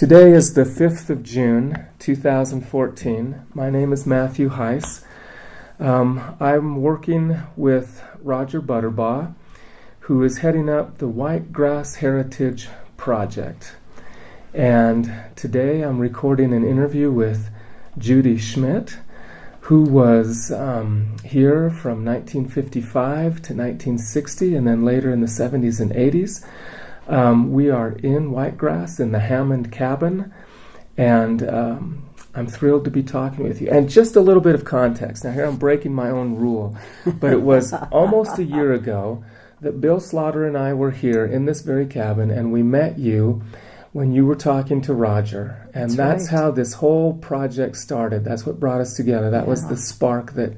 Today is the 5th of June, 2014. My name is Matthew Heiss. I'm working with Roger Butterbaugh, who is heading up the Whitegrass Heritage Project. And today I'm recording an interview with Judith Schmitt, who was here from 1955 to 1960, and then later in the 70s and 80s. We are in Whitegrass in the Hammond cabin, and I'm thrilled to be talking with you. And just a little bit of context. Now here I'm breaking my own rule, but it was almost a year ago that Bill Slaughter and I were here in this very cabin, and we met you when you were talking to Roger. And that's right. How this whole project started. That's what brought us together. That was the spark that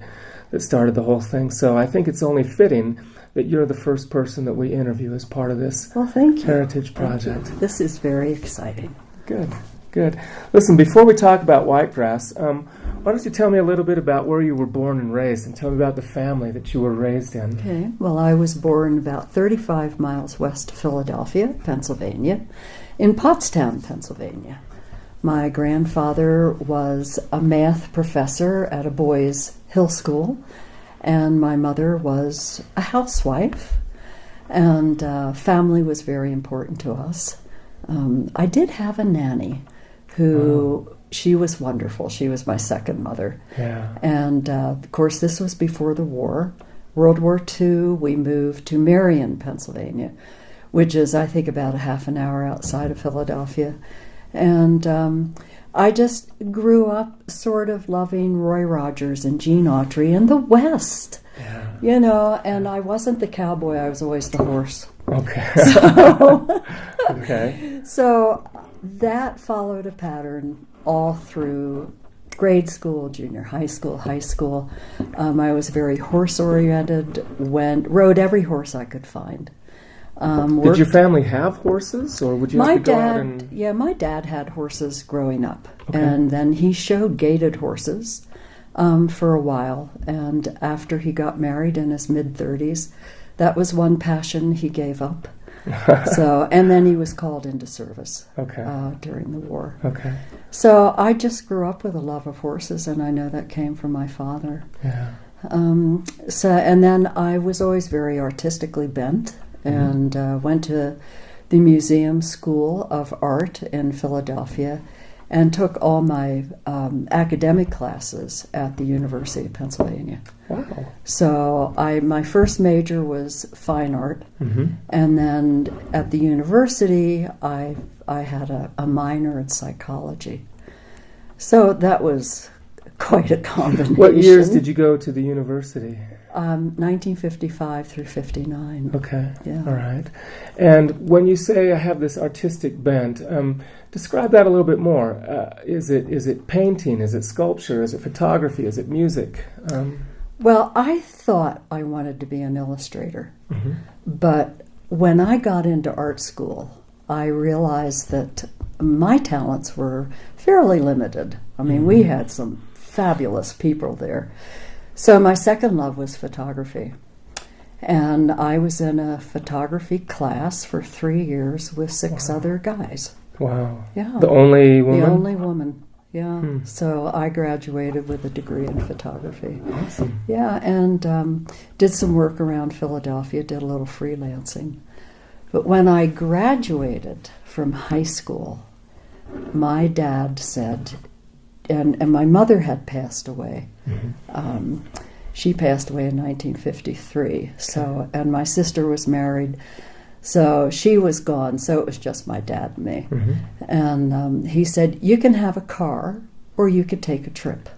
started the whole thing. So I think it's only fitting that you're the first person that we interview as part of this Heritage Project. This is very exciting. Good. Listen, before we talk about Whitegrass, why don't you tell me a little bit about where you were born and raised, and tell me about the family that you were raised in. Okay. Well, I was born about 35 miles west of Philadephia, Pennsylvania, in Pottstown, Pennsylvania. My grandfather was a math professor at a boys' hill school, and my mother was a housewife, and family was very important to us. I did have a nanny who, she was wonderful. She was my second mother. Yeah. And of course, this was before the war. World War II, we moved to Marion, Pennsylvania, which is, I think, about a half an hour outside of Philadelphia. And I just grew up sort of loving Roy Rogers and Gene Autry and the West, you know, and I wasn't the cowboy, I was always the horse. Okay. So that followed a pattern all through grade school, junior high school. I was very horse-oriented, rode every horse I could find. Did your family have horses, or would you have to go out and... Yeah, my dad had horses growing up, and then he showed gaited horses for a while, and after he got married in his mid-30s, that was one passion he gave up. And then he was called into service during the war. So I just grew up with a love of horses, and I know that came from my father. Yeah. And then I was always very artistically bent, and went to the Museum School of Art in Philadephia and took all my academic classes at the University of Pennsylvania. Wow. So my first major was fine art, and then at the university I had a minor in psychology. So that was quite a combination. What years did you go to the university? 1955 through 59. Okay. Yeah. All right. And when you say I have this artistic bent, describe that a little bit more. Is it painting? Is it sculpture? Is it photography? Is it music? Well, I thought I wanted to be an illustrator, but when I got into art school, I realized that my talents were fairly limited. I mean, we had some fabulous people there. So my second love was photography. And I was in a photography class for 3 years with 6 other guys. Wow. Yeah. The only woman? The only woman, yeah. So I graduated with a degree in photography. Awesome. Yeah, and did some work around Philadelphia, did a little freelancing. But when I graduated from high school, my dad said, and my mother had passed away. She passed away in 1953. So, and my sister was married, so she was gone. So it was just my dad and me. And he said, "You can have a car, or you could take a trip."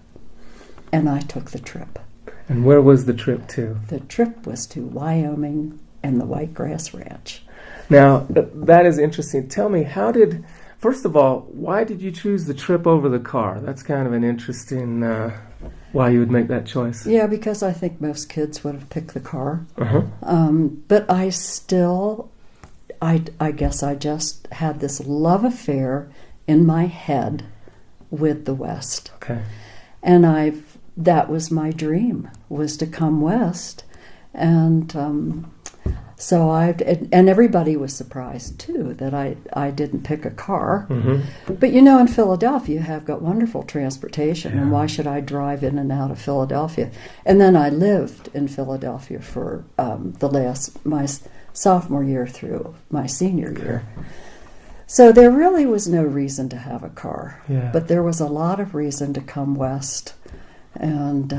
And I took the trip. And where was the trip to? The trip was to Wyoming and the Whitegrass Ranch. Now, that is interesting. Tell me, first of all, why did you choose the trip over the car? That's kind of an interesting, why you would make that choice. Yeah, because I think most kids would have picked the car. But I still, I guess I just had this love affair in my head with the West. Okay. And that was my dream, was to come west. And So and everybody was surprised too that I didn't pick a car. Mm-hmm. But in Philadelphia you have got wonderful transportation, Yeah. and why should I drive in and out of Philadelphia? And then I lived in Philadelphia for my sophomore year through my senior year. So there really was no reason to have a car, Yeah. but there was a lot of reason to come west and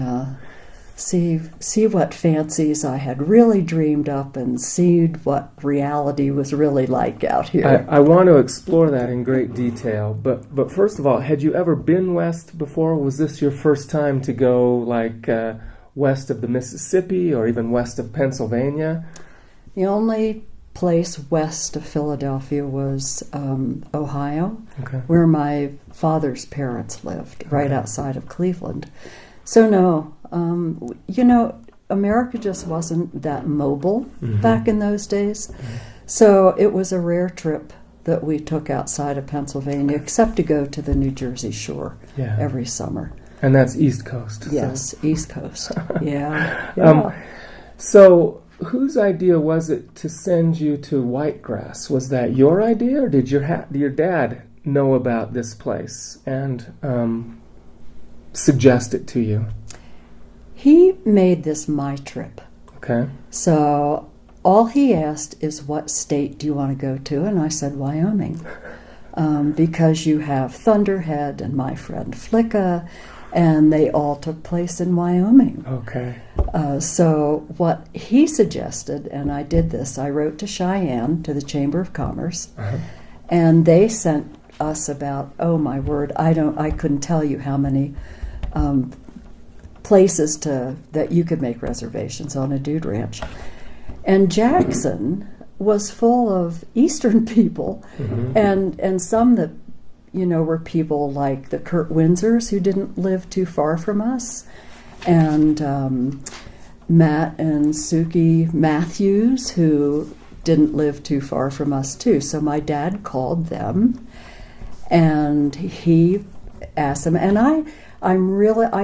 see what fancies I had really dreamed up and see what reality was really like out here. I want to explore that in great detail, but first of all, had you ever been west before? Was this your first time to go like west of the Mississippi or even west of Pennsylvania? The only place west of Philadelphia was Ohio, Okay. where my father's parents lived, right outside of Cleveland. So no, America just wasn't that mobile back in those days. So it was a rare trip that we took outside of Pennsylvania, except to go to the New Jersey shore every summer. And that's East Coast. Yes, East Coast. Yeah. So whose idea was it to send you to Whitegrass? Was that your idea, or did your dad know about this place and suggest it to you? He made this my trip. Okay. So all he asked is, what state do you want to go to? And I said, Wyoming. Because you have Thunderhead and my friend Flicka, and they all took place in Wyoming. Okay. So what he suggested, and I did this, I wrote to Cheyenne, to the Chamber of Commerce, and they sent us about, oh my word, I couldn't tell you how many places that you could make reservations on a dude ranch. And Jackson was full of Eastern people, and some that were people like the Kurt Windsors, who didn't live too far from us, and Matt and Suki Matthews, who didn't live too far from us too. So my dad called them, and he asked them, and I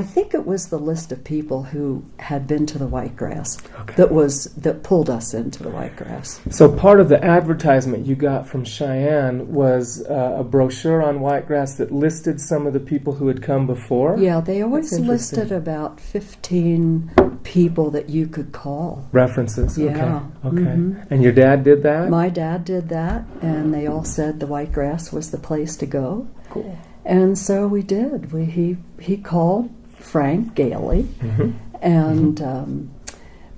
think it was the list of people who had been to the Whitegrass that pulled us into the Whitegrass. So part of the advertisement you got from Cheyenne was a brochure on Whitegrass that listed some of the people who had come before? Yeah, they always listed about 15 people that you could call. References, Yeah. Okay. And your dad did that? My dad did that, and they all said the Whitegrass was the place to go. Cool. And so we did. He called Frank Gailey and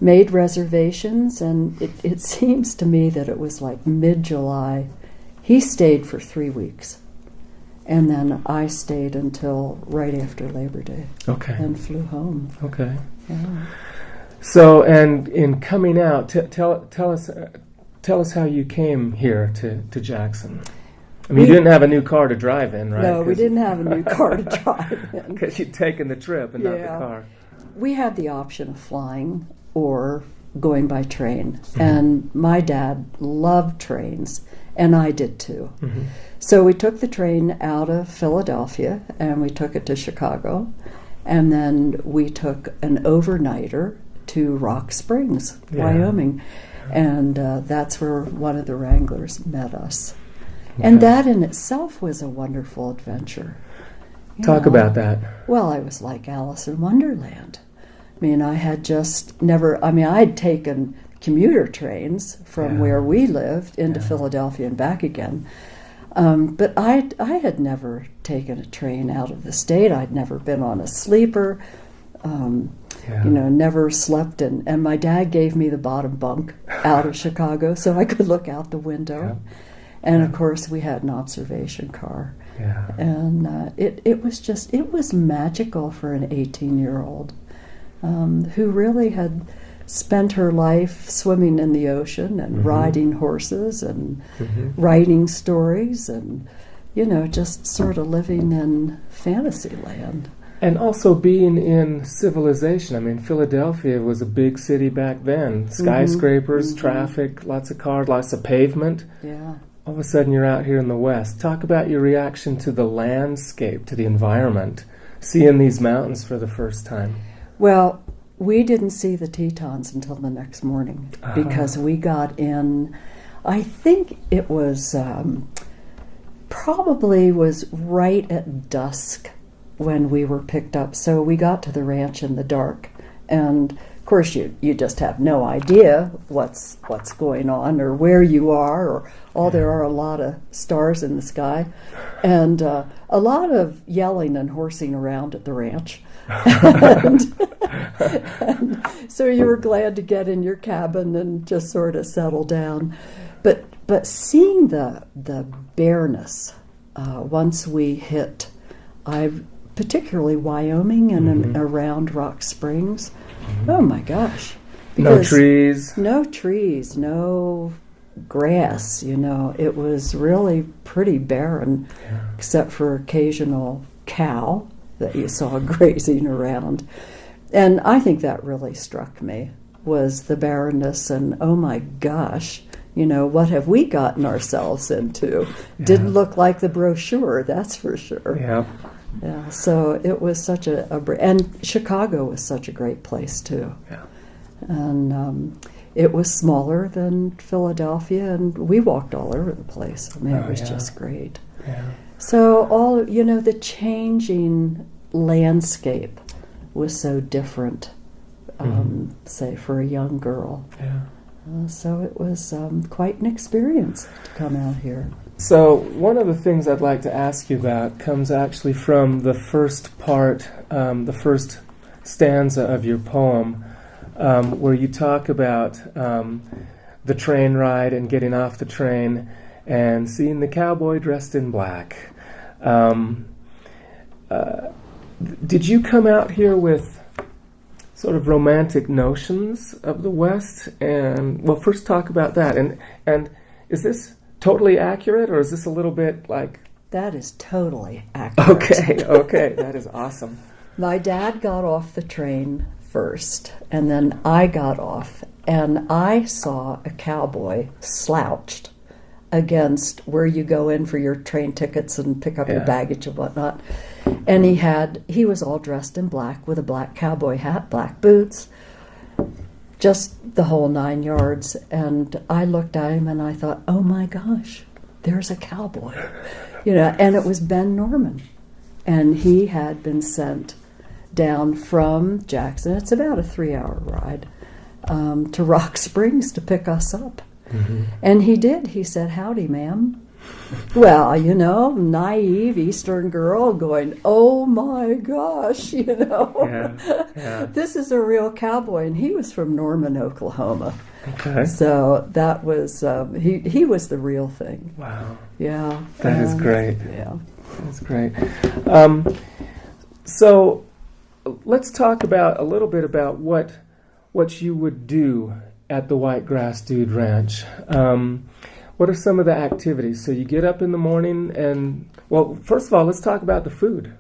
made reservations, and it seems to me that it was like mid-July. He stayed for 3 weeks, and then I stayed until right after Labor Day. Okay. And flew home. Okay. Yeah. So, and in coming out, tell us how you came here to Jackson. I mean, you didn't have a new car to drive in, right? No, we didn't have a new car to drive in. Because you'd taken the trip and not the car. We had the option of flying or going by train. And my dad loved trains, and I did too. So we took the train out of Philadelphia, and we took it to Chicago. And then we took an overnighter to Rock Springs, Wyoming. And that's where one of the wranglers met us. And that in itself was a wonderful adventure. Talk about that. Well, I was like Alice in Wonderland. I mean, I had just never, I'd taken commuter trains from where we lived into Philadelphia and back again. But I had never taken a train out of the state. I'd never been on a sleeper, never slept in. And my dad gave me the bottom bunk out of Chicago so I could look out the window. And of course, we had an observation car. Yeah. And it was magical for an 18-year-old who really had spent her life swimming in the ocean and riding horses and writing stories and, just sort of living in fantasy land. And also being in civilization. I mean, Philadelphia was a big city back then. Skyscrapers, traffic, lots of cars, lots of pavement. Yeah. All of a sudden you're out here in the West. Talk about your reaction to the landscape, to the environment, seeing these mountains for the first time. Well, we didn't see the Tetons until the next morning because we got in, I think it was probably was right at dusk when we were picked up. So we got to the ranch in the dark, and of course you just have no idea what's going on or where you are, or there are a lot of stars in the sky, and a lot of yelling and horsing around at the ranch. and so you were glad to get in your cabin and just sort of settle down. But seeing the bareness once we hit, particularly Wyoming and around Rock Springs, oh my gosh! No trees, no grass. It was really pretty barren, except for occasional cow that you saw grazing around. And I think that really struck me, was the barrenness, and oh my gosh, what have we gotten ourselves into? Didn't look like the brochure, that's for sure. Yeah, so it was such and Chicago was such a great place too. Yeah. And it was smaller than Philadelphia, and we walked all over the place. I mean, it was just great. Yeah. So all, the changing landscape was so different, say, for a young girl. Yeah. So it was quite an experience to come out here. So one of the things I'd like to ask you about comes actually from the first part, the first stanza of your poem, where you talk about the train ride and getting off the train and seeing the cowboy dressed in black. Did you come out here with sort of romantic notions of the West? And well, first talk about that. And is this totally accurate, or is this a little bit like... That is totally accurate. Okay, that is awesome. My dad got off the train first, and then I got off, and I saw a cowboy slouched against where you go in for your train tickets and pick up your baggage and whatnot. And he was all dressed in black with a black cowboy hat, black boots, just the whole 9 yards. And I looked at him and I thought, oh my gosh, there's a cowboy. And it was Ben Norman. And he had been sent down from Jackson, it's about a 3-hour ride, to Rock Springs to pick us up. And he did. He said, howdy, ma'am. Well, naive Eastern girl going, oh my gosh, this is a real cowboy. And he was from Norman, Oklahoma. Okay. So that was, he was the real thing. Wow. Yeah. That is great. Yeah. That's great. So let's talk a little bit about what you would do at the White Grass Dude Ranch. What are some of the activities? So you get up in the morning and, well, first of all, let's talk about the food.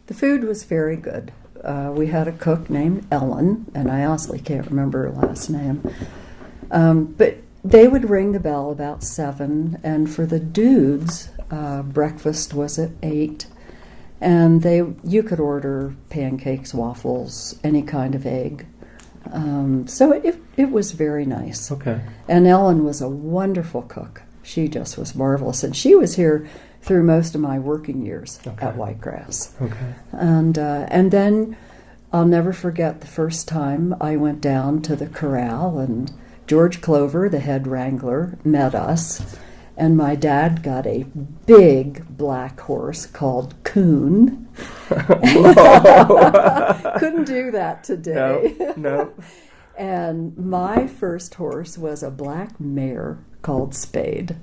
The food was very good. We had a cook named Allyn, and I honestly can't remember her last name. But they would ring the bell about 7, and for the dudes, breakfast was at 8. And you could order pancakes, waffles, any kind of egg. So it was very nice. Okay. And Allyn was a wonderful cook. She just was marvelous. And she was here through most of my working years at White Grass. Okay. And then I'll never forget the first time I went down to the corral, and George Clover, the head wrangler, met us. And my dad got a big black horse called Coon. Couldn't do that today. No. And my first horse was a black mare called Spade.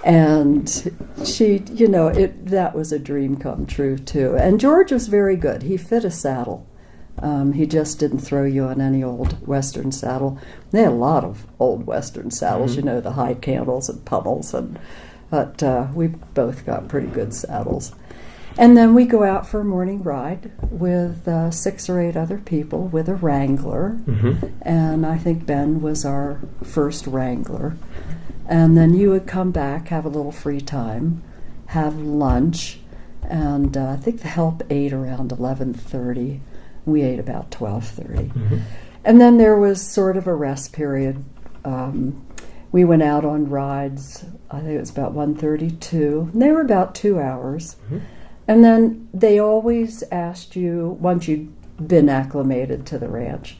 And she, that was a dream come true too. And George was very good. He fit a saddle. He just didn't throw you on any old Western saddle. They had a lot of old Western saddles, the high cantles and pummels, but we both got pretty good saddles. And then we go out for a morning ride with 6 or 8 other people with a wrangler, and I think Ben was our first wrangler. And then you would come back, have a little free time, have lunch, and I think the help ate around 11:30. We ate about 12:30. And then there was sort of a rest period. We went out on rides, I think it was about 1:32. And they were about 2 hours. And then they always asked you, once you'd been acclimated to the ranch,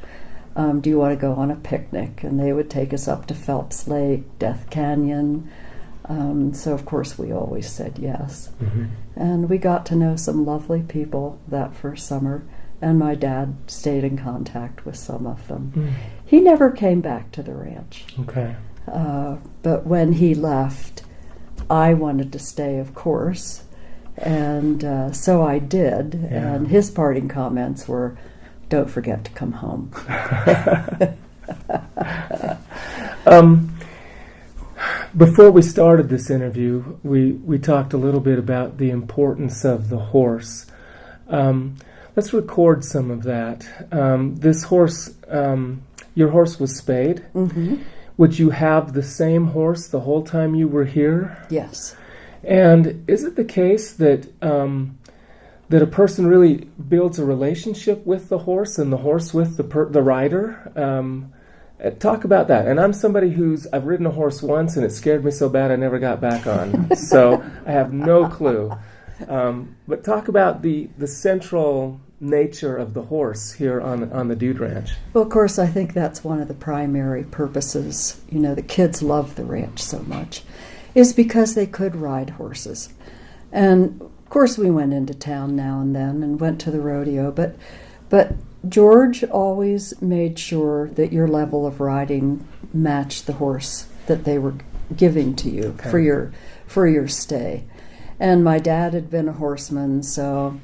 do you want to go on a picnic? And they would take us up to Phelps Lake, Death Canyon. So, of course, we always said yes. And we got to know some lovely people that first summer, and my dad stayed in contact with some of them. He never came back to the ranch. Okay. But when he left, I wanted to stay, of course, and so I did. Yeah. And his parting comments were, "Don't forget to come home." Before we started this interview, we talked a little bit about the importance of the horse. Let's record some of that. This horse, your horse was spayed. Would you have the same horse the whole time you were here? Yes. And is it the case that that a person really builds a relationship with the horse and the horse with the rider? Talk about that. And I'm somebody I've ridden a horse once and it scared me so bad I never got back on. So I have no clue. But talk about the central nature of the horse here on the Dude Ranch. Well, of course, I think that's one of the primary purposes. The kids love the ranch so much, is because they could ride horses. And of course, we went into town now and then and went to the rodeo, but George always made sure that your level of riding matched the horse that they were giving to you for your stay. And my dad had been a horseman, so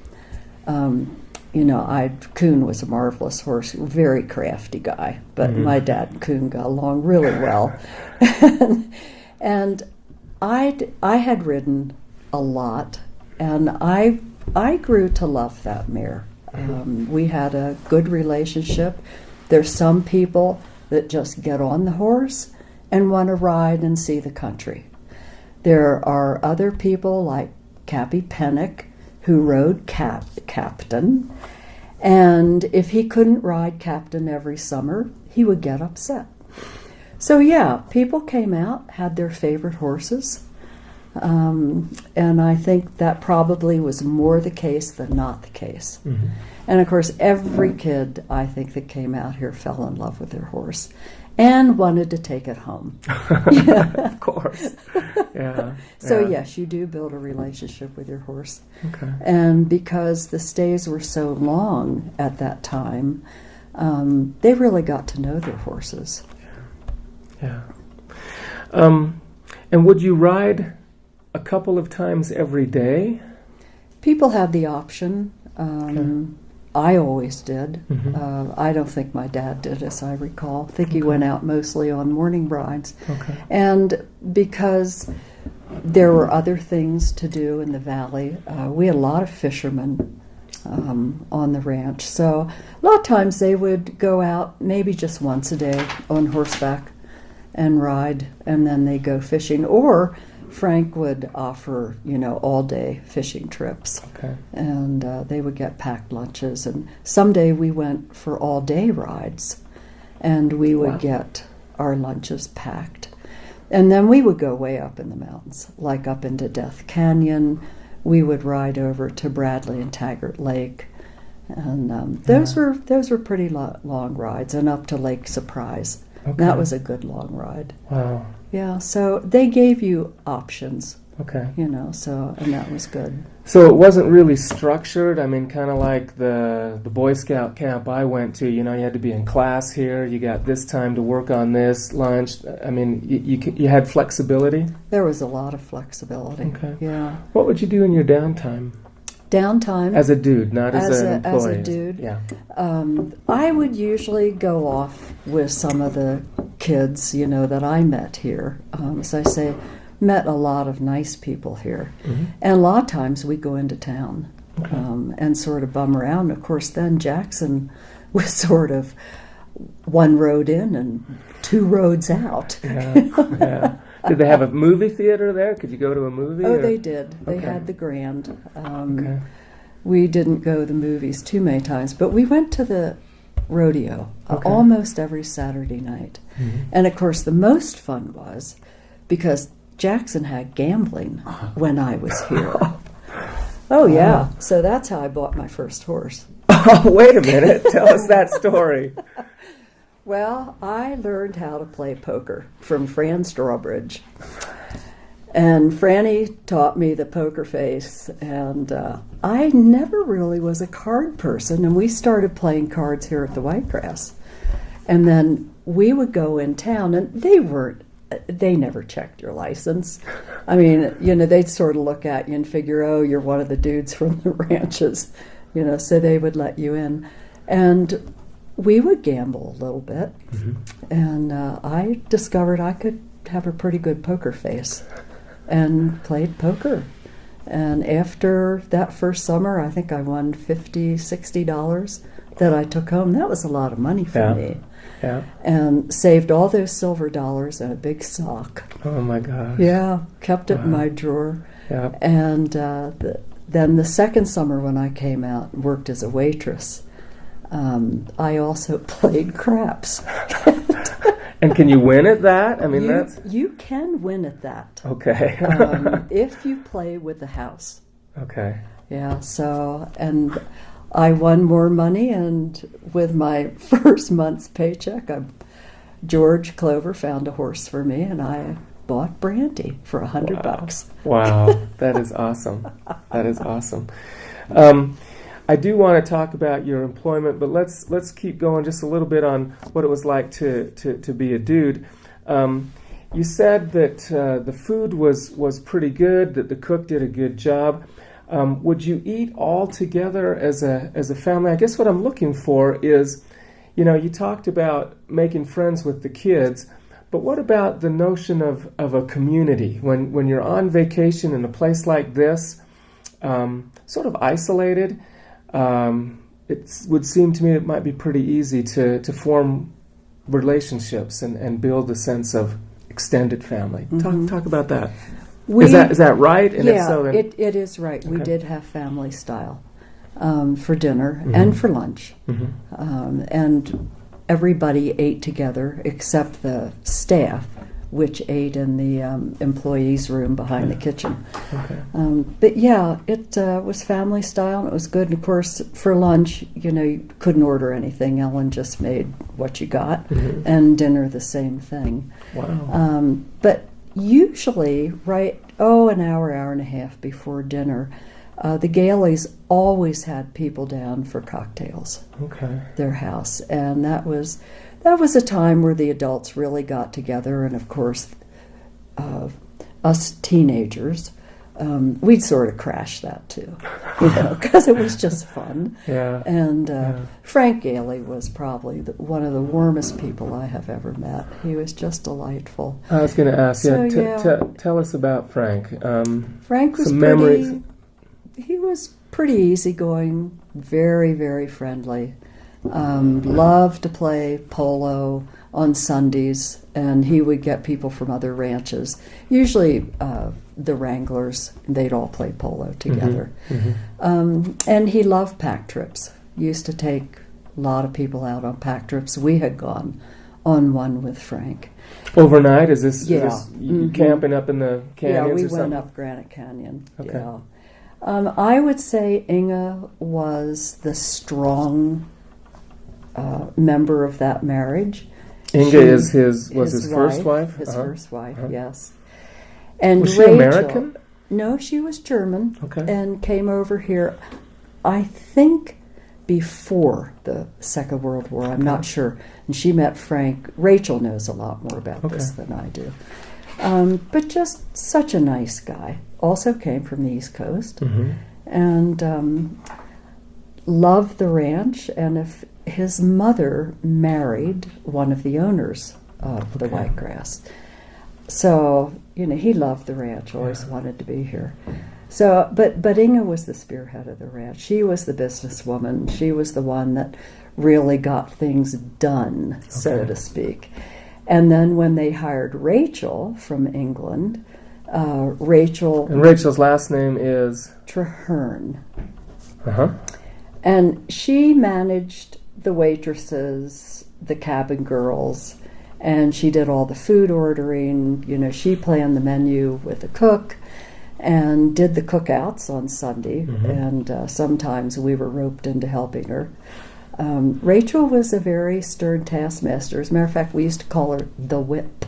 Coon was a marvelous horse, very crafty guy, but my dad and Coon got along really well. And I had ridden a lot, and I grew to love that mare. We had a good relationship. There's some people that just get on the horse and want to ride and see the country. There are other people like Cappy Pennick, who rode Captain, and if he couldn't ride Captain every summer, he would get upset. So yeah, people came out, had their favorite horses, and I think that probably was more the case than not the case. And of course, every kid, I think, that came out here fell in love with their horse and wanted to take it home. Of course. Yeah. So yes, you do build a relationship with your horse. Okay. And because the stays were so long at that time, they really got to know their horses. Yeah. And would you ride a couple of times every day? People had the option. I always did. I don't think my dad did, as I recall. I think he went out mostly on morning rides. And because there were other things to do in the valley, we had a lot of fishermen on the ranch. So a lot of times they would go out maybe just once a day on horseback and ride, and then they go fishing. Or Frank would offer, all-day fishing trips, and they would get packed lunches. And someday we went for all-day rides, and we would get our lunches packed. And then we would go way up in the mountains, like up into Death Canyon. We would ride over to Bradley and Taggart Lake, and those were pretty long rides, and up to Lake Surprise. That was a good long ride. Wow. Yeah, so they gave you options. Okay. And that was good. So it wasn't really structured. I mean, kind of like the Boy Scout camp I went to. You had to be in class here. You got this time to work on this lunch. I mean, you had flexibility. There was a lot of flexibility. Okay. Yeah. What would you do in your downtime? As a dude, not as an employee. As a dude. Yeah. I would usually go off with some of the kids, that I met here. As I say, met a lot of nice people here. And a lot of times we go into town and sort of bum around. Of course, then Jackson was sort of one road in and two roads out. Yeah. Did they have a movie theater there? Could you go to a movie? Oh, they did. They had the Grand. we didn't go to the movies too many times, but we went to the rodeo almost every Saturday night. And of course, the most fun was because Jackson had gambling when I was here. Oh, yeah. So that's how I bought my first horse. Oh, wait a minute. Tell us that story. Well, I learned how to play poker from Fran Strawbridge. And Franny taught me the poker face, and I never really was a card person, and we started playing cards here at the Whitegrass. And then we would go in town, and they never checked your license. I mean, they'd sort of look at you and figure, oh, you're one of the dudes from the ranches, so they would let you in. And we would gamble a little bit, and I discovered I could have a pretty good poker face and played poker. And after that first summer, I think I won $50, $60 that I took home. That was a lot of money for me. Yeah. And saved all those silver dollars in a big sock. Oh, my gosh. Yeah, kept it in my drawer. Yeah. And then the second summer when I came out and worked as a waitress, I also played craps. And can you win at that? I mean, you can win at that. Okay. If you play with the house. Okay. Yeah, and I won more money, and with my first month's paycheck, George Clover found a horse for me, and I bought Brandy for $100. Wow, that is awesome. That is awesome. I do want to talk about your employment, but let's keep going just a little bit on what it was like to be a dude. You said that the food was pretty good, that the cook did a good job. Would you eat all together as a family? I guess what I'm looking for is, you talked about making friends with the kids, but what about the notion of a community? When you're on vacation in a place like this, sort of isolated, it would seem to me it might be pretty easy to form relationships and build a sense of extended family. Talk about that. Is that right? And yeah, if so, then it is right. Okay. We did have family style for dinner and for lunch. And everybody ate together except the staff, which ate in the employees' room behind the kitchen. Okay. But yeah, it was family style, and it was good. And of course, for lunch, you couldn't order anything. Allyn just made what you got, and dinner the same thing. Wow. But usually, an hour and a half before dinner, the Galeys always had people down for cocktails. Okay. Their house, and that was a time where the adults really got together, and of course, us teenagers, we'd sort of crash that too, because it was just fun. Yeah. And Frank Galey was probably one of the warmest people I have ever met. He was just delightful. I was going to ask, tell us about Frank. Frank was memories. He was pretty easygoing, very, very friendly. Loved to play polo on Sundays, and he would get people from other ranches, usually the Wranglers. They'd all play polo together. And he loved pack trips. Used to take a lot of people out on pack trips. We had gone on one with Frank. Overnight? Is this you camping up in the canyons? Yeah, we or something? went up Granite Canyon. Okay. Yeah. I would say Inga was the strong member of that marriage. Inga is his first wife? His first wife, yes. And was she Rachel, American? No, she was German. Okay. And came over here, I think, before the Second World War. I'm not sure. And she met Frank. Rachel knows a lot more about this than I do. But just such a nice guy. Also came from the East Coast. And loved the ranch. And if his mother married one of the owners of the Whitegrass. So, he loved the ranch, always wanted to be here. So, but Inga was the spearhead of the ranch. She was the businesswoman. She was the one that really got things done, so to speak. And then when they hired Rachel from England, And Rachel's last name is? Traherne. Uh-huh. And she managed the waitresses, the cabin girls, and she did all the food ordering. You know, she planned the menu with the cook and did the cookouts on Sunday, and sometimes we were roped into helping her. Rachel was a very stern taskmaster. As a matter of fact, we used to call her the whip.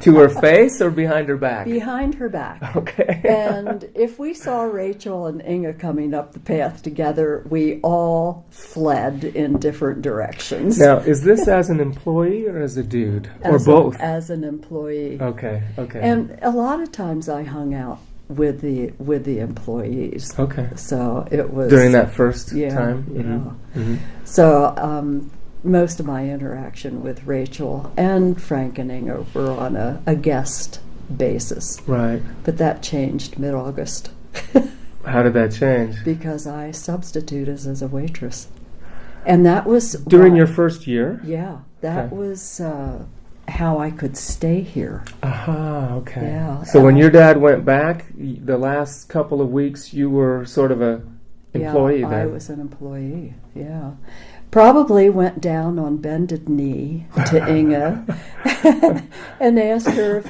To her face or behind her back? Behind her back. Okay. And if we saw Rachel and Inga coming up the path together, we all fled in different directions. Now, is this as an employee or as a dude? Or both? As an employee. Okay. And a lot of times I hung out with the employees. Okay. So it was... During that first time? Yeah. Mm-hmm. So most of my interaction with Rachel and Frank and Inga were on a guest basis. Right. But that changed mid-August. How did that change? Because I substituted as a waitress. And that was... During your first year? Yeah. That was how I could stay here. Aha, okay. Yeah. So when your dad went back, the last couple of weeks, you were sort of a employee then? I was an employee, yeah. Probably went down on bended knee to Inga and asked her if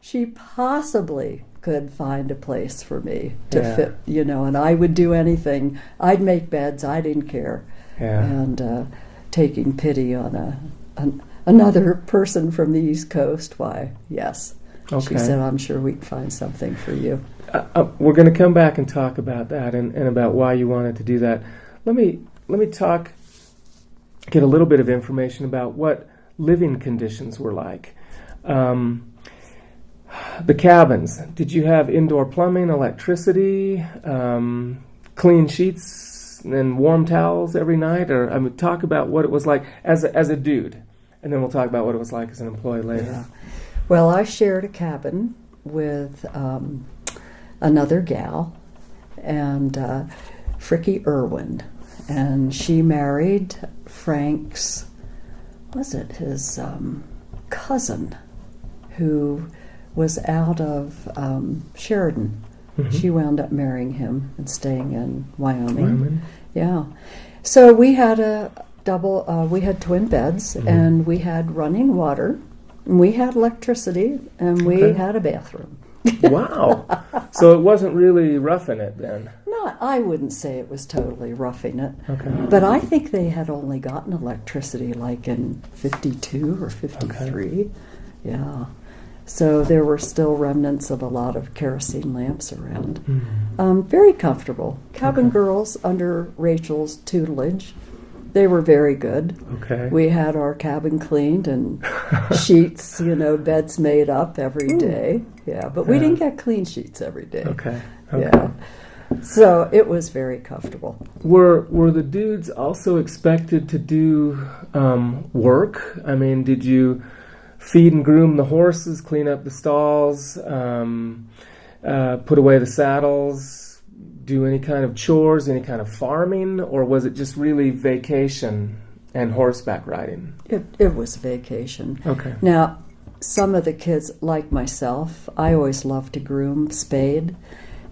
she possibly could find a place for me to fit, you know, and I would do anything. I'd make beds, I didn't care. Yeah. And taking pity on another person from the East Coast, why, yes. Okay. She said, I'm sure we can find something for you. We're going to come back and talk about that and about why you wanted to do that. Let me get a little bit of information about what living conditions were like. The cabins, did you have indoor plumbing, electricity, clean sheets and warm towels every night? Or talk about what it was like as a dude, and then we'll talk about what it was like as an employee later. Yeah. Well, I shared a cabin with another gal, and Frickie Irwin, and she married Frank's, his cousin, who was out of Sheridan. Mm-hmm. She wound up marrying him and staying in Wyoming. Yeah. So we had we had twin beds, and we had running water, and we had electricity, and we had a bathroom. Wow. So it wasn't really roughing it then? No, I wouldn't say it was totally roughing it. Okay. But I think they had only gotten electricity like in 52 or 53. Okay. Yeah. So there were still remnants of a lot of kerosene lamps around. Mm-hmm. Very comfortable. Cabin girls under Rachel's tutelage. They were very good. Okay. We had our cabin cleaned and sheets, beds made up every day. Yeah, but we didn't get clean sheets every day. Okay. Yeah. So it was very comfortable. Were the dudes also expected to do work? I mean, did you feed and groom the horses, clean up the stalls, put away the saddles, do any kind of chores, any kind of farming, or was it just really vacation and horseback riding? It was vacation. Okay. Now, some of the kids, like myself, I always loved to groom Spade,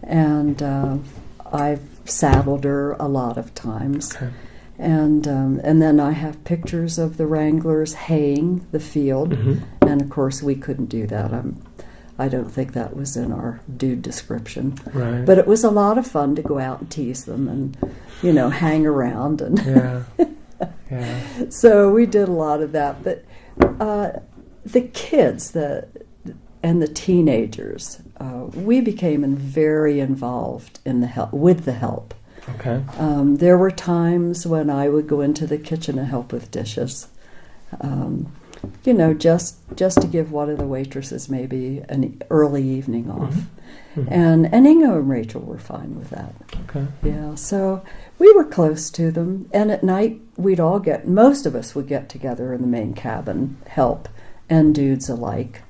and I've saddled her a lot of times. Okay. And then I have pictures of the wranglers haying the field, and of course we couldn't do that. I don't think that was in our dude description. Right. But it was a lot of fun to go out and tease them and, hang around. And yeah. So we did a lot of that. But the kids and the teenagers, we became very involved with the help. Okay. There were times when I would go into the kitchen and help with dishes. Just to give one of the waitresses maybe an early evening off. Mm-hmm. And Inga and Rachel were fine with that. Okay. Yeah, so we were close to them. And at night, most of us would get together in the main cabin, help, and dudes alike.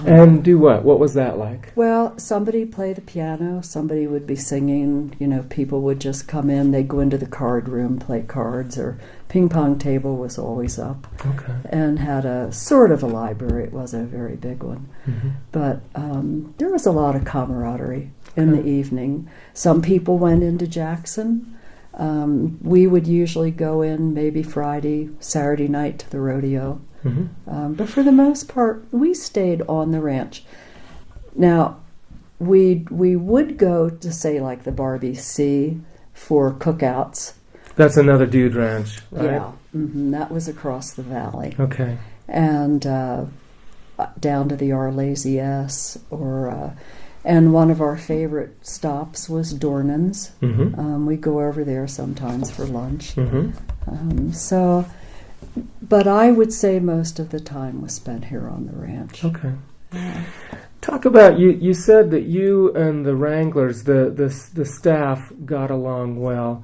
And do what? What was that like? Well, somebody play the piano, somebody would be singing, people would just come in, they'd go into the card room, play cards, or ping pong table was always up. Okay. And had a sort of a library. It wasn't a very big one. Mm-hmm. But there was a lot of camaraderie. in the evening. Some people went into Jackson. We would usually go in maybe Friday, Saturday night to the rodeo. Mm-hmm. But for the most part, we stayed on the ranch. Now, we would go to, say, like the Barbie Sea for cookouts. That's another dude ranch, right? Yeah, that was across the valley. Okay. And down to the Arlesies, and one of our favorite stops was Dornan's. Mm-hmm. We go over there sometimes for lunch. Mm-hmm. But I would say most of the time was spent here on the ranch. Okay. Yeah. Talk about, you said that you and the wranglers, the staff, got along well.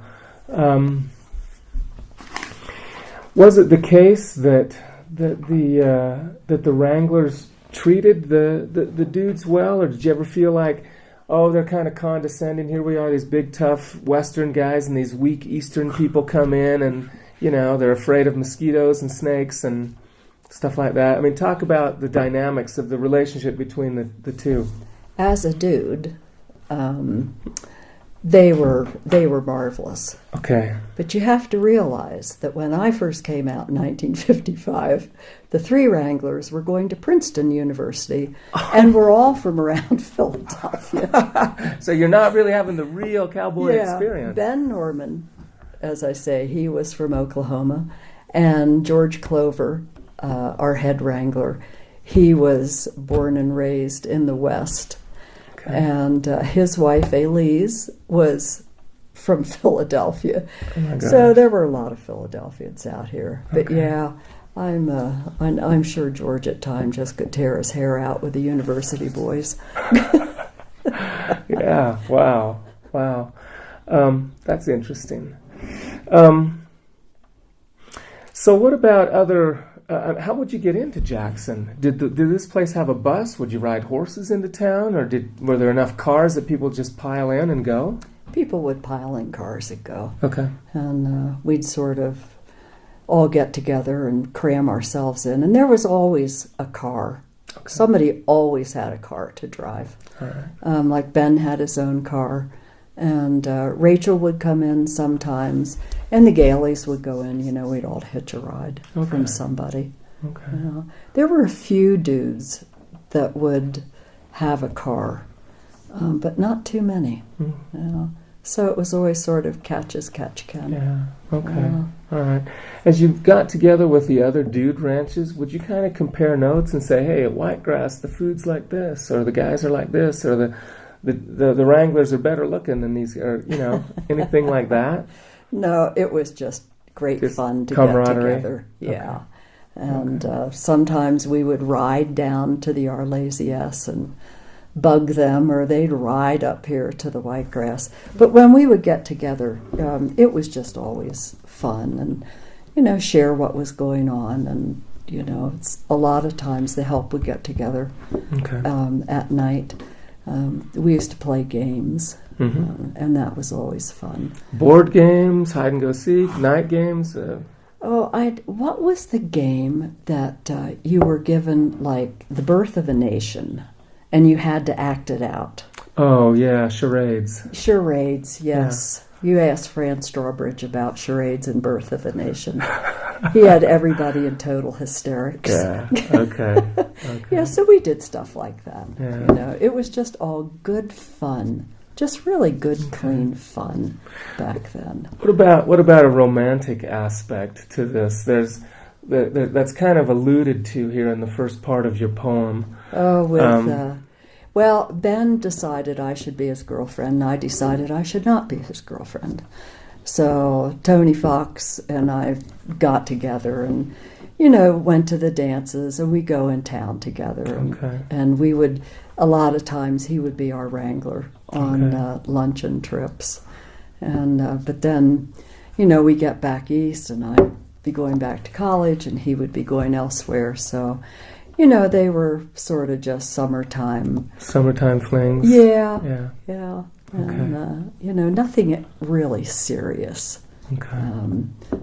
Was it the case that the wranglers treated the dudes well, or did you ever feel like, oh, they're kind of condescending? Here we are, these big tough Western guys, and these weak Eastern people come in, and they're afraid of mosquitoes and snakes and stuff like that. I mean, talk about the dynamics of the relationship between the two. As a dude, they were marvelous. Okay. But you have to realize that when I first came out in 1955, the three wranglers were going to Princeton University, and we're all from around Philadelphia. So you're not really having the real cowboy experience. Ben Norman, as I say, he was from Oklahoma, and George Clover, our head wrangler, he was born and raised in the West. Okay. And his wife, Elise, was from Philadelphia. Oh my gosh. So there were a lot of Philadelphians out here. But okay. yeah, I'm sure George at times just could tear his hair out with the university boys. Yeah, wow. That's interesting. So what about other... how would you get into Jackson? Did this place have a bus? Would you ride horses into town, or were there enough cars that people just pile in and go? People would pile in cars and go. Okay. And we'd sort of all get together and cram ourselves in. And there was always a car. Okay. Somebody always had a car to drive. All right. Like Ben had his own car. And Rachel would come in sometimes, and the Galeys would go in. We'd all hitch a ride from somebody. Okay. There were a few dudes that would have a car, but not too many. So it was always sort of catch as catch can. Yeah. Okay. All right. As you got together with the other dude ranches, would you kind of compare notes and say, hey, at Whitegrass, the food's like this, or the guys are like this, or the wranglers are better looking than these, or anything like that? No, it was just great fun to get together. Yeah. Okay. And sometimes we would ride down to the Arlesies and bug them, or they'd ride up here to the Whitegrass. But when we would get together, it was just always fun, and share what was going on, and it's a lot of times the help would get together at night. We used to play games, and that was always fun. Board games, hide and go seek, night games. What was the game that you were given, like The Birth of a Nation, and you had to act it out? Oh yeah, charades. Charades, yes. Yeah. You asked Fran Strawbridge about charades and Birth of a Nation. He had everybody in total hysterics. Yeah. Okay. Yeah, so we did stuff like that. Yeah. It was just all good fun, just really good, clean fun back then. What about a romantic aspect to this? That's kind of alluded to here in the first part of your poem. Well, Ben decided I should be his girlfriend, and I decided I should not be his girlfriend. So Tony Fox and I got together and, went to the dances, and we go in town together. And we would, a lot of times, he would be our wrangler on luncheon trips. And but then, we get back east, and I'd be going back to college, and he would be going elsewhere. So, they were sort of just summertime flings. Yeah. And, nothing really serious. Okay.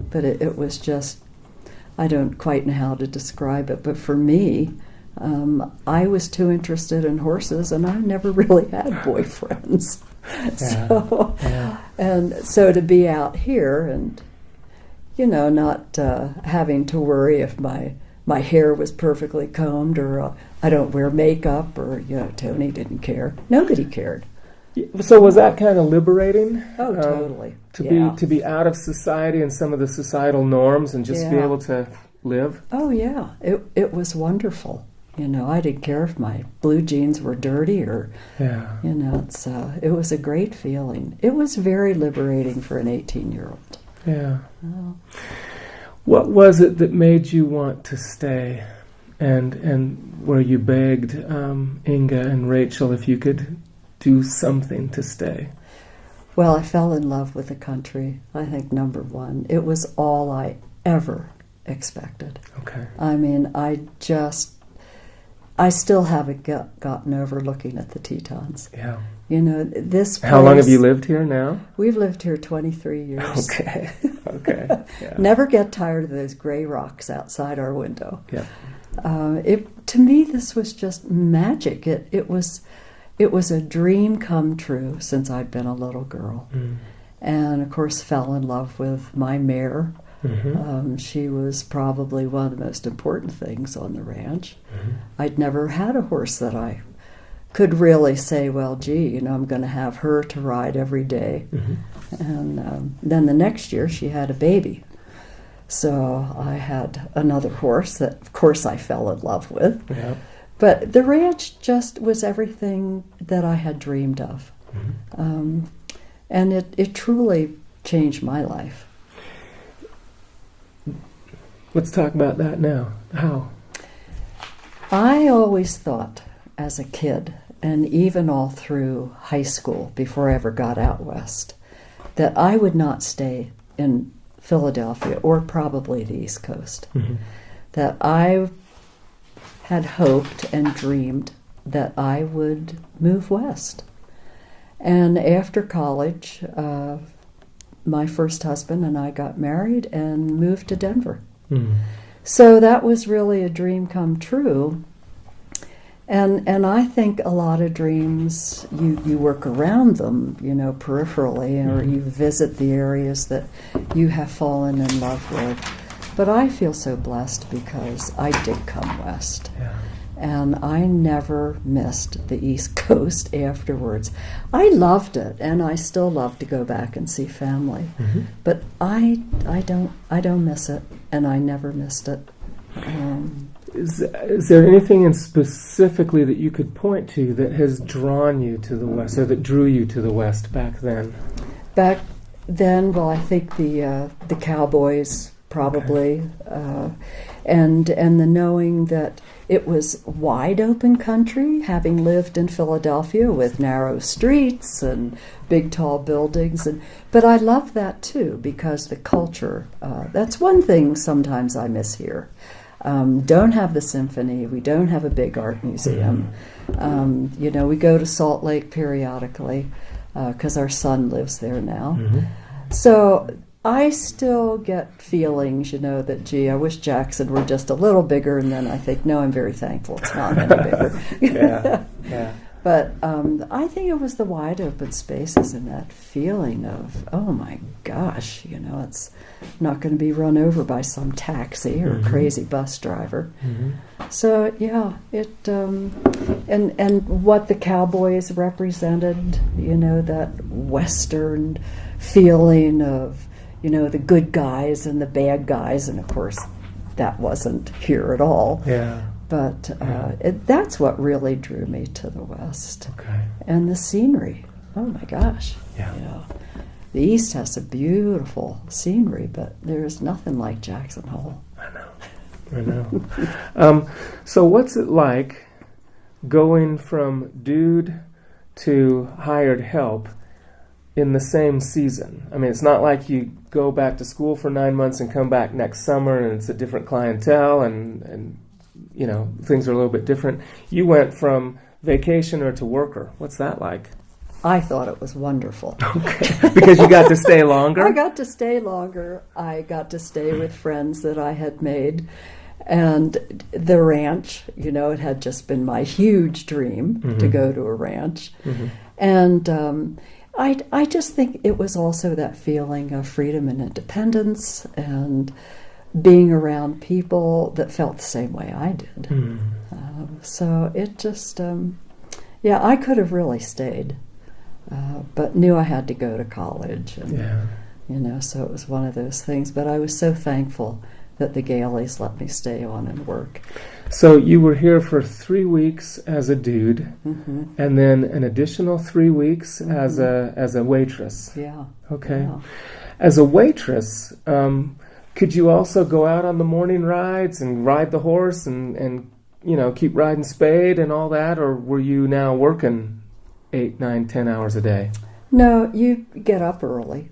But it was just, I don't quite know how to describe it, but for me, I was too interested in horses, and I never really had boyfriends. And so to be out here and, not having to worry if my hair was perfectly combed, or I don't wear makeup, or, Tony didn't care. Nobody cared. So was that kind of liberating? Oh, totally. To be out of society and some of the societal norms and just be able to live? Oh, yeah. It was wonderful. I didn't care if my blue jeans were dirty or, it was a great feeling. It was very liberating for an 18-year-old. Yeah. Oh. What was it that made you want to stay, and where you begged Inga and Rachel if you could do something to stay? Well, I fell in love with the country, I think, number one. It was all I ever expected. Okay. I mean, I still haven't gotten over looking at the Tetons. Yeah. This place, how long have you lived here now? We've lived here 23 years. Okay. Yeah. Never get tired of those gray rocks outside our window. Yeah. To me, this was just magic. It was a dream come true since I'd been a little girl. Mm. And, of course, fell in love with my mare. Mm-hmm. She was probably one of the most important things on the ranch. Mm-hmm. I'd never had a horse that I could really say, well, gee, I'm going to have her to ride every day. Mm-hmm. And then the next year she had a baby. So I had another horse that, of course, I fell in love with. Yeah. But the ranch just was everything that I had dreamed of. Mm-hmm. And it truly changed my life. Let's talk about that now. How? I always thought as a kid, and even all through high school before I ever got out west, that I would not stay in Philadephia or probably the East Coast. Mm-hmm. That I had hoped and dreamed that I would move west. And after college, my first husband and I got married and moved to Denver. Mm. So that was really a dream come true. And I think a lot of dreams, you work around them, peripherally, or you visit the areas that you have fallen in love with. But I feel so blessed because I did come west. Yeah. And I never missed the East Coast afterwards. I loved it, and I still love to go back and see family. Mm-hmm. But I don't miss it, and I never missed it. Is there anything specifically that you could point to that has drawn you to the West, or that drew you to the West back then? Back then, well, I think the cowboys probably, okay. And the knowing that it was wide open country, having lived in Philadephia with narrow streets and big tall buildings, but I love that too because the culture. That's one thing sometimes I miss here. Don't have the symphony. We don't have a big art museum. We go to Salt Lake periodically because our son lives there now. Mm-hmm. So I still get feelings, that, gee, I wish Jackson were just a little bigger, and then I think, no, I'm very thankful it's not any bigger. Yeah. But I think it was the wide open spaces and that feeling of, oh my gosh, it's not going to be run over by some taxi or mm-hmm. crazy bus driver. Mm-hmm. So yeah, it and what the cowboys represented, that Western feeling of, the good guys and the bad guys, and of course that wasn't here at all. Yeah. But that's what really drew me to the West. Okay. And the scenery. Oh my gosh. Yeah. The East has a beautiful scenery, but there's nothing like Jackson Hole. I know. So what's it like going from dude to hired help in the same season? I mean, it's not like you go back to school for 9 months and come back next summer and it's a different clientele and things are a little bit different. You went from vacationer to worker. What's that like? I thought it was wonderful. Okay. Because you got to stay longer? I got to stay longer. I got to stay with friends that I had made. And the ranch, you know, it had just been my huge dream to go to a ranch. And I just think it was also that feeling of freedom and independence and being around people that felt the same way I did. So it just, I could have really stayed, but knew I had to go to college. And, you know, so it was one of those things. But I was so thankful that the Galeys let me stay on and work. So you were here for 3 weeks as a dude, and then an additional 3 weeks as a waitress. Yeah. Okay. Yeah. As a waitress, could you also go out on the morning rides and ride the horse and you know, keep riding spade and all that, or were you now working 8, 9, 10 hours a day? No, you get up early.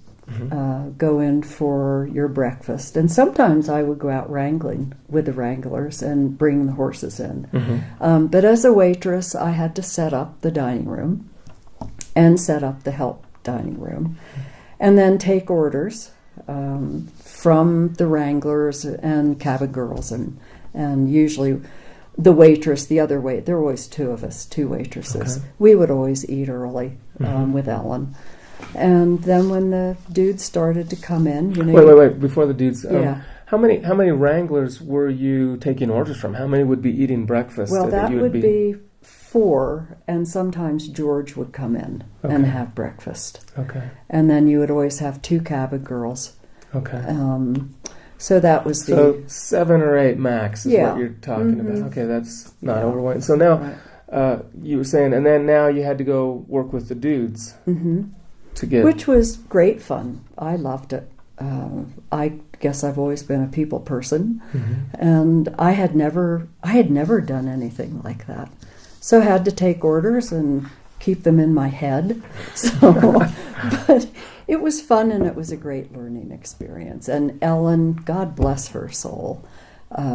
Go in for your breakfast, and sometimes I would go out wrangling with the wranglers and bring the horses in. But as a waitress, I had to set up the dining room and set up the help dining room, and then take orders from the wranglers and cabin girls, and usually the waitress, the other wait. There were always two of us, two waitresses. Okay. We would always eat early with Allyn. And then when the dudes started to come in, you know. Wait! Before the dudes, how many wranglers were you taking orders from? How many would be eating breakfast? Well, that would be 4, and sometimes George would come in and have breakfast. Okay. And then you would always have 2 cabin girls. Okay. So that was So 7 or 8 max is what you're talking about. Okay, that's not overwhelming. So now you were saying, and then now you had to go work with the dudes. Which was great fun. I loved it. I guess I've always been a people person, and I had never done anything like that. So I had to take orders and keep them in my head. So, but it was fun, and it was a great learning experience. And Allyn, God bless her soul,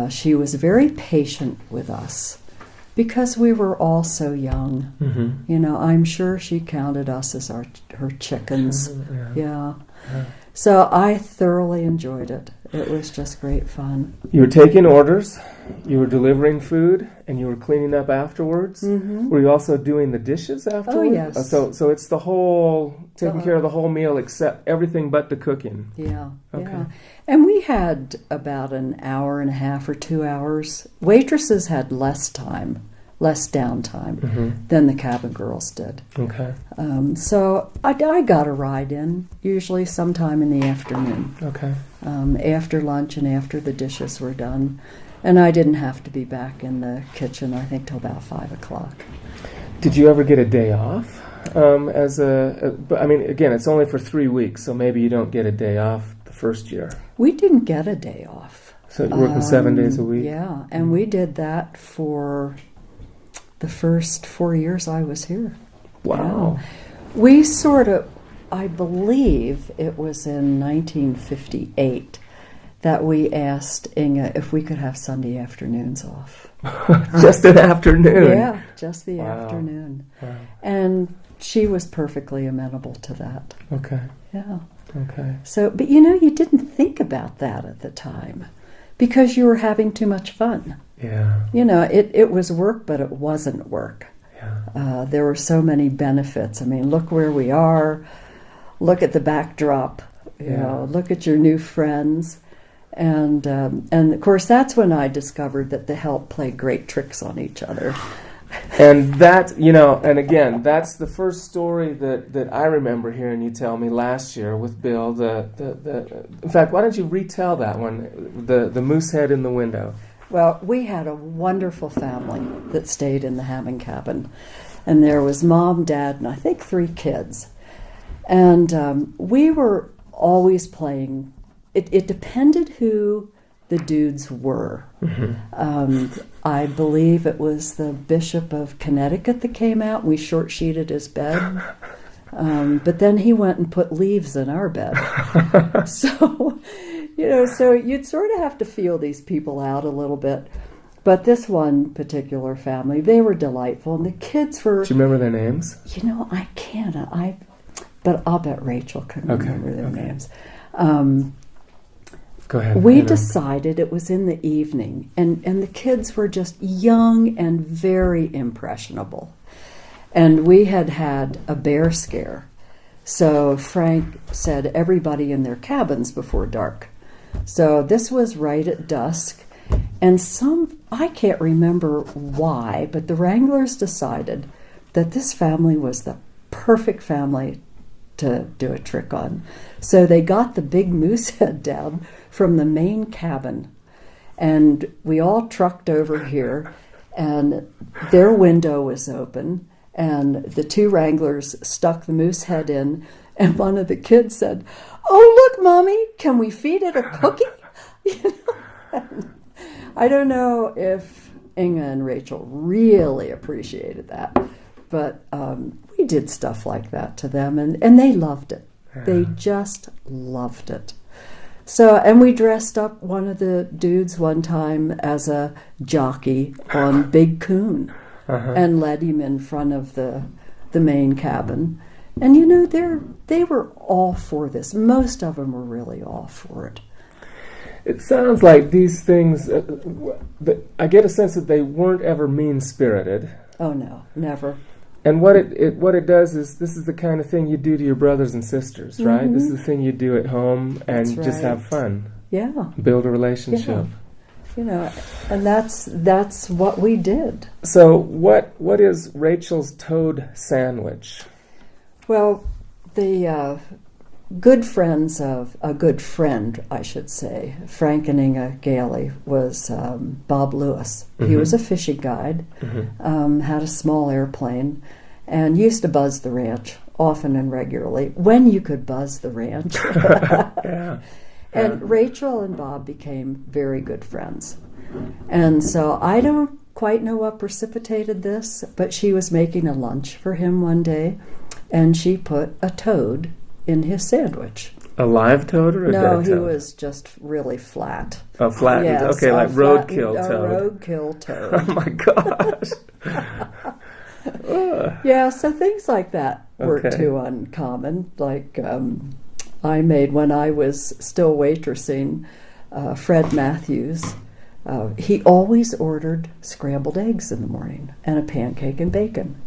she was very patient with us. Because we were all so young, you know, I'm sure she counted us as her chickens. Yeah. So I thoroughly enjoyed it. It was just great fun. You were taking orders, you were delivering food, and you were cleaning up afterwards. Were you also doing the dishes afterwards? Oh, yes. So it's the whole, taking care of the whole meal except everything but the cooking. Yeah. Okay. Yeah. And we had about an hour and a half or 2 hours. Waitresses had less time, less downtime than the cabin girls did. Okay. So I got a ride in, usually sometime in the afternoon. Okay. After lunch and after the dishes were done. And I didn't have to be back in the kitchen, I think, till about 5 o'clock. Did you ever get a day off? But I mean, again, it's only for 3 weeks, so maybe you don't get a day off the first year. We didn't get a day off. So you're working 7 days a week? Yeah, and we did that for the first 4 years I was here. Wow. Yeah. We sort of, I believe it was in 1958 that we asked Inga if we could have Sunday afternoons off. Just an afternoon? Yeah, just the afternoon. Wow. And she was perfectly amenable to that. Okay. Yeah. Okay. So, but you know, you didn't think about that at the time because you were having too much fun. Yeah. You know, it was work, but it wasn't work. Yeah. There were so many benefits. I mean, look where we are. Look at the backdrop. You know, look at your new friends. And of course, that's when I discovered that the help played great tricks on each other. And that, you know, and again, that's the first story that I remember hearing you tell me last year with Bill. In fact, why don't you retell that one, the moose head in the window? Well, we had a wonderful family that stayed in the Hammond cabin. And there was Mom, Dad, and I think 3 kids. And we were always playing. It depended who the dudes were. I believe it was the Bishop of Connecticut that came out. We short-sheeted his bed. But then he went and put leaves in our bed. So, you know, so you'd sort of have to feel these people out a little bit. But this one particular family, they were delightful. And the kids were... Do you remember their names? You know, I can't. But I'll bet Rachel can remember their names. Go ahead. We decided it was in the evening, and the kids were just young and very impressionable. And we had a bear scare. So Frank said everybody in their cabins before dark. So this was right at dusk. And I can't remember why, but the Wranglers decided that this family was the perfect family to do a trick on. So they got the big moose head down from the main cabin, and we all trucked over here, and their window was open, and the two Wranglers stuck the moose head in, and one of the kids said, "Oh, look, Mommy, can we feed it a cookie?" I don't know if Inga and Rachel really appreciated that, but we did stuff like that to them, and they loved it. Yeah. They just loved it. So, and we dressed up one of the dudes one time as a jockey on Big Coon and led him in front of the main cabin. And they were all for this. Most of them were really all for it. It sounds like these things, I get a sense that they weren't ever mean-spirited. Oh, no, never. And what it does is, this is the kind of thing you do to your brothers and sisters, right? Mm-hmm. This is the thing you do at home, and That's right. Just have fun. Yeah. Build a relationship. Yeah. And that's what we did. So what is Rachel's toad sandwich? Well, the good friends of a good friend, I should say, Frank and Inga Gailey, was Bob Lewis. Mm-hmm. He was a fishing guide, had a small airplane, and used to buzz the ranch often and regularly, when you could buzz the ranch. And Rachel and Bob became very good friends. And so I don't quite know what precipitated this, but she was making a lunch for him one day, and she put a toad in his sandwich. A live toad or a dead toad? No, he was just really flat. Oh, flattened. Yes, okay, like roadkill toad. A roadkill toad. Oh my gosh. Yeah, so things like that weren't too uncommon. Like I made, when I was still waitressing, Fred Matthews, he always ordered scrambled eggs in the morning and a pancake and bacon.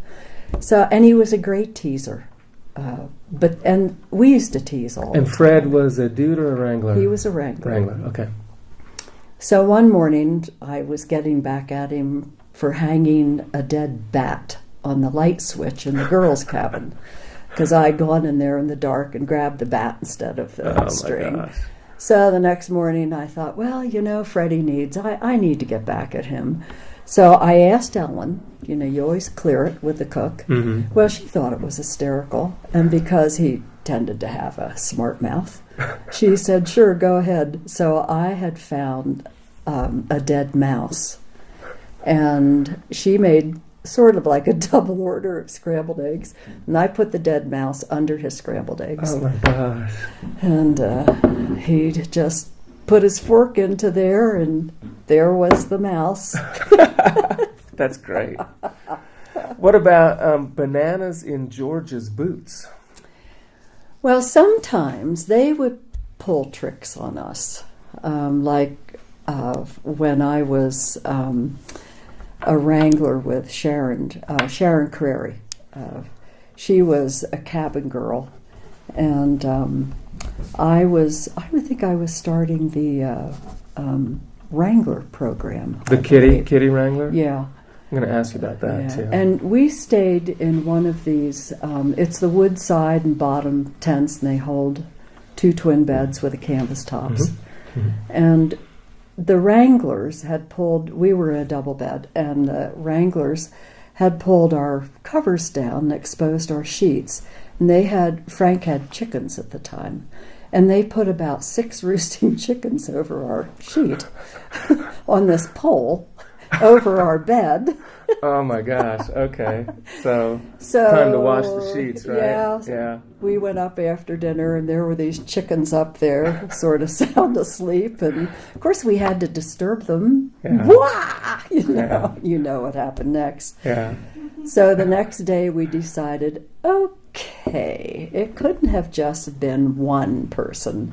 So, and he was a great teaser. And we used to tease all the time. And Fred was a dude or a wrangler? He was a wrangler. Wrangler, okay. So one morning I was getting back at him for hanging a dead bat on the light switch in the girls' cabin, because I'd gone in there in the dark and grabbed the bat instead of the string. My gosh. So the next morning I thought, well, Freddie I need to get back at him. So I asked Allyn, you always clear it with the cook. Mm-hmm. Well, she thought it was hysterical, and because he tended to have a smart mouth, she said, sure, go ahead. So I had found a dead mouse, and she made sort of like a double order of scrambled eggs, and I put the dead mouse under his scrambled eggs. Oh my gosh. And he just put his fork into there, and there was the mouse. That's great. What about bananas in George's boots? Well, sometimes they would pull tricks on us. Like when I was a wrangler with Sharon Crary. She was a cabin girl, and I think I was starting the Wrangler program. The kitty Wrangler? Yeah. I'm going to ask you about that, too. And we stayed in one of these, it's the wood side and bottom tents, and they hold 2 twin beds with the canvas tops. Mm-hmm. Mm-hmm. And the Wranglers had pulled, we were in a double bed, and the Wranglers had pulled our covers down and exposed our sheets. And Frank had chickens at the time, and they put about 6 roosting chickens over our sheet on this pole over our bed. Oh my gosh, okay. So time to wash the sheets, right? Yeah. We went up after dinner, and there were these chickens up there, sort of sound asleep, and of course we had to disturb them. Yeah. Wah! You know what happened next. Yeah. So the next day we decided, okay, it couldn't have just been one person.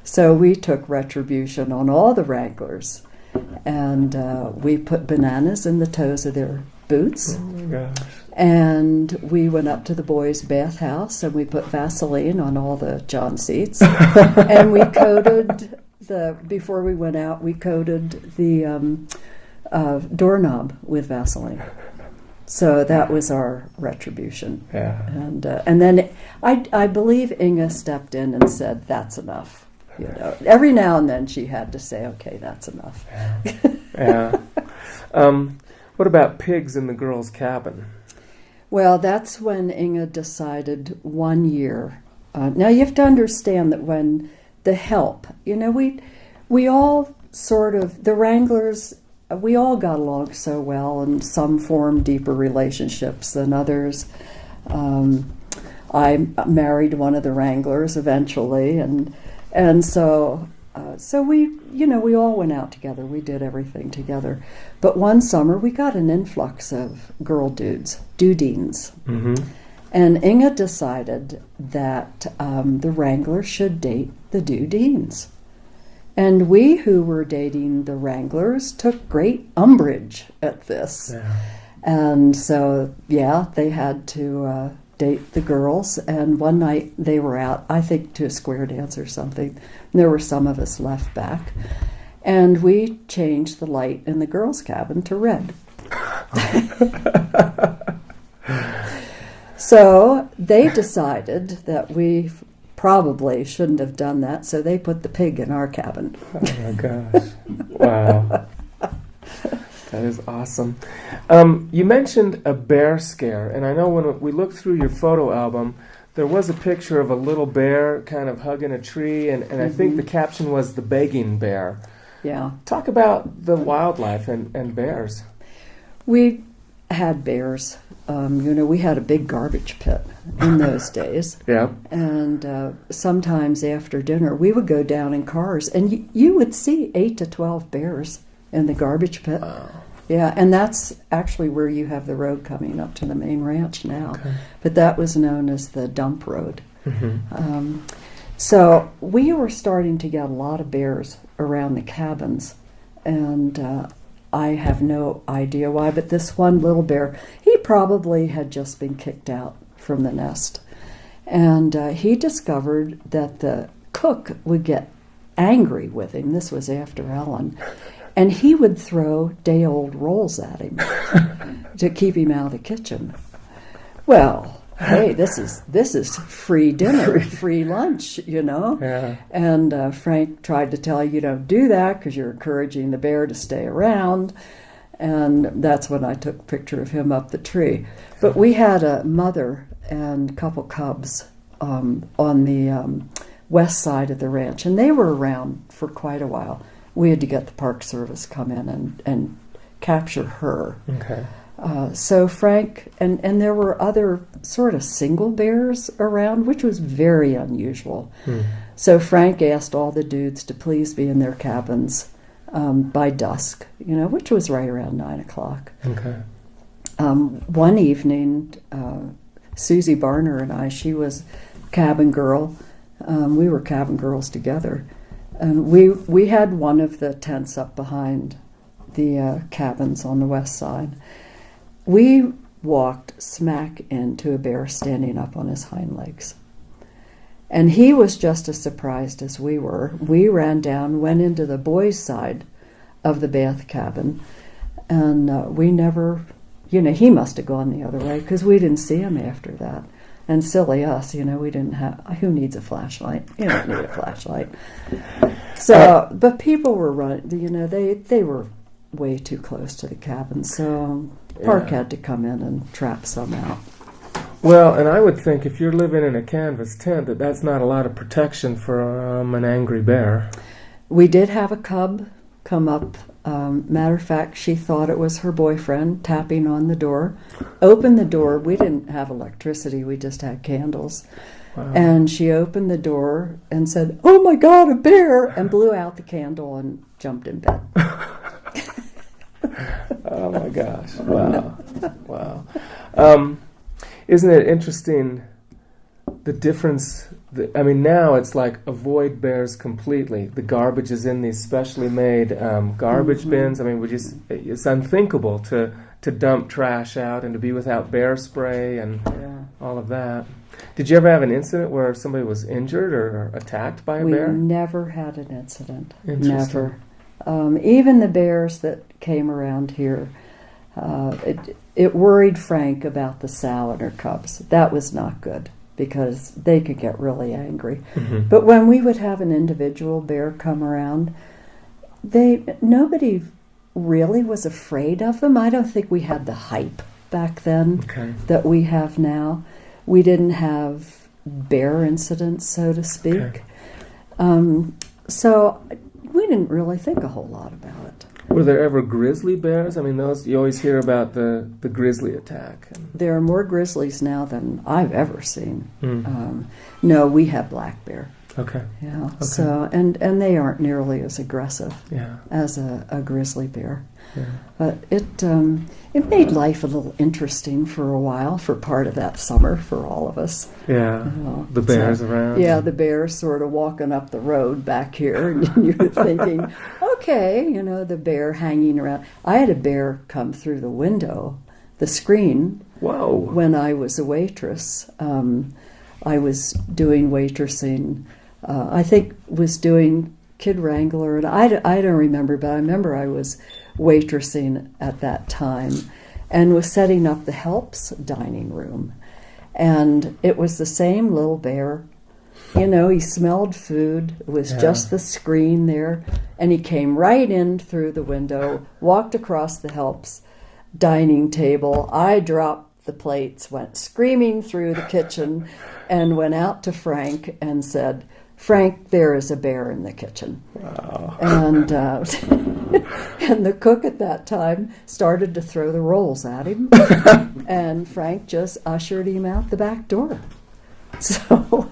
So we took retribution on all the wranglers, and we put bananas in the toes of their boots. Oh my gosh. And we went up to the boys' bathhouse and we put Vaseline on all the John seats. And we coated before we went out, we coated the doorknob with Vaseline. So that was our retribution. Yeah. And then I believe Inga stepped in and said, "That's enough." You know, every now and then she had to say, "Okay, that's enough." Yeah. What about pigs in the girls' cabin? Well, that's when Inga decided 1 year. Now you have to understand that when the help, you know, we all sort of, the wranglers, we all got along so well, and some formed deeper relationships than others. I married one of the wranglers eventually, and so we, you know, we all went out together. We did everything together. But one summer we got an influx of girl dudines. Mm-hmm. And Inga decided that the wrangler should date the dudines. And we who were dating the wranglers took great umbrage at this. Yeah. And so, yeah, they had to date the girls. And one night they were out, I think to a square dance or something. And there were some of us left back. And we changed the light in the girls' cabin to red. So they decided that we probably shouldn't have done that, so they put the pig in our cabin. Oh my gosh. Wow. That is awesome. You mentioned a bear scare, and I know when we looked through your photo album, there was a picture of a little bear kind of hugging a tree, and I think the caption was "the begging bear." Yeah. Talk about the wildlife and bears. We had bears. You know, we had a big garbage pit in those days. Yeah. And sometimes after dinner, we would go down in cars, and you would see 8 to 12 bears in the garbage pit. Wow. Yeah, and that's actually where you have the road coming up to the main ranch now. Okay. But that was known as the dump road. Mm-hmm. So we were starting to get a lot of bears around the cabins, and I have no idea why, but this one little bear, he probably had just been kicked out from the nest. And he discovered that the cook would get angry with him. This was after Allyn. And he would throw day-old rolls at him to keep him out of the kitchen. Well, hey, this is free dinner, free lunch, you know. Yeah. And Frank tried to tell you don't do that because you're encouraging the bear to stay around. And that's when I took a picture of him up the tree. But we had a mother and a couple cubs on the west side of the ranch, and they were around for quite a while. We had to get the Park Service come in and capture her. Okay. So Frank, and there were other sort of single bears around, which was very unusual. So Frank asked all the dudes to please be in their cabins by dusk, you know, which was right around 9 o'clock. Okay. One evening, Susie Barner and I, she was cabin girl. We were cabin girls together. And we had one of the tents up behind the cabins on the west side. We walked smack into a bear standing up on his hind legs. And he was just as surprised as we were. We ran down, went into the boys' side of the bath cabin, and we never, you know, he must have gone the other way because we didn't see him after that. And silly us, you know, we didn't have, who needs a flashlight? You don't need a flashlight. So, but people were running, you know, they were way too close to the cabin, so Park had to come in and trap some out. Well, and I would think if you're living in a canvas tent that's not a lot of protection for an angry bear. We did have a cub come up. Matter of fact, she thought it was her boyfriend tapping on the door. Opened the door. We didn't have electricity. We just had candles. Wow. And she opened the door and said, "Oh my God, a bear!" and blew out the candle and jumped in bed. Oh my gosh. Wow. Wow. Isn't it interesting the difference now it's like avoid bears completely. The garbage is in these specially made garbage bins. I mean, it's unthinkable to dump trash out and to be without bear spray and all of that. Did you ever have an incident where somebody was injured or attacked by a bear? We never had an incident. Never. Even the bears that came around here, it worried Frank about the sow and her cubs. That was not good because they could get really angry. Mm-hmm. But when we would have an individual bear come around, nobody really was afraid of them. I don't think we had the hype back then that we have now. We didn't have bear incidents, so to speak. So we didn't really think a whole lot about it. Were there ever grizzly bears? I mean, those you always hear about the grizzly attack. There are more grizzlies now than I've ever seen. No, we have black bear. Okay. Yeah. Okay. So and they aren't nearly as aggressive as a grizzly bear. Yeah. But it made life a little interesting for a while, for part of that summer for all of us. Yeah. The bears around. Yeah, the bears sort of walking up the road back here, and you're thinking, okay, the bear hanging around. I had a bear come through the window, the screen. Whoa. When I was a waitress. I was doing waitressing. I think was doing Kid Wrangler, and I don't remember, but I remember I was waitressing at that time and was setting up the helps dining room. And it was the same little bear. He smelled food. It was just the screen there. And he came right in through the window, walked across the helps dining table. I dropped the plates, went screaming through the kitchen, and went out to Frank and said, "Frank, there is a bear in the kitchen." Wow. And and the cook at that time started to throw the rolls at him, and Frank just ushered him out the back door. So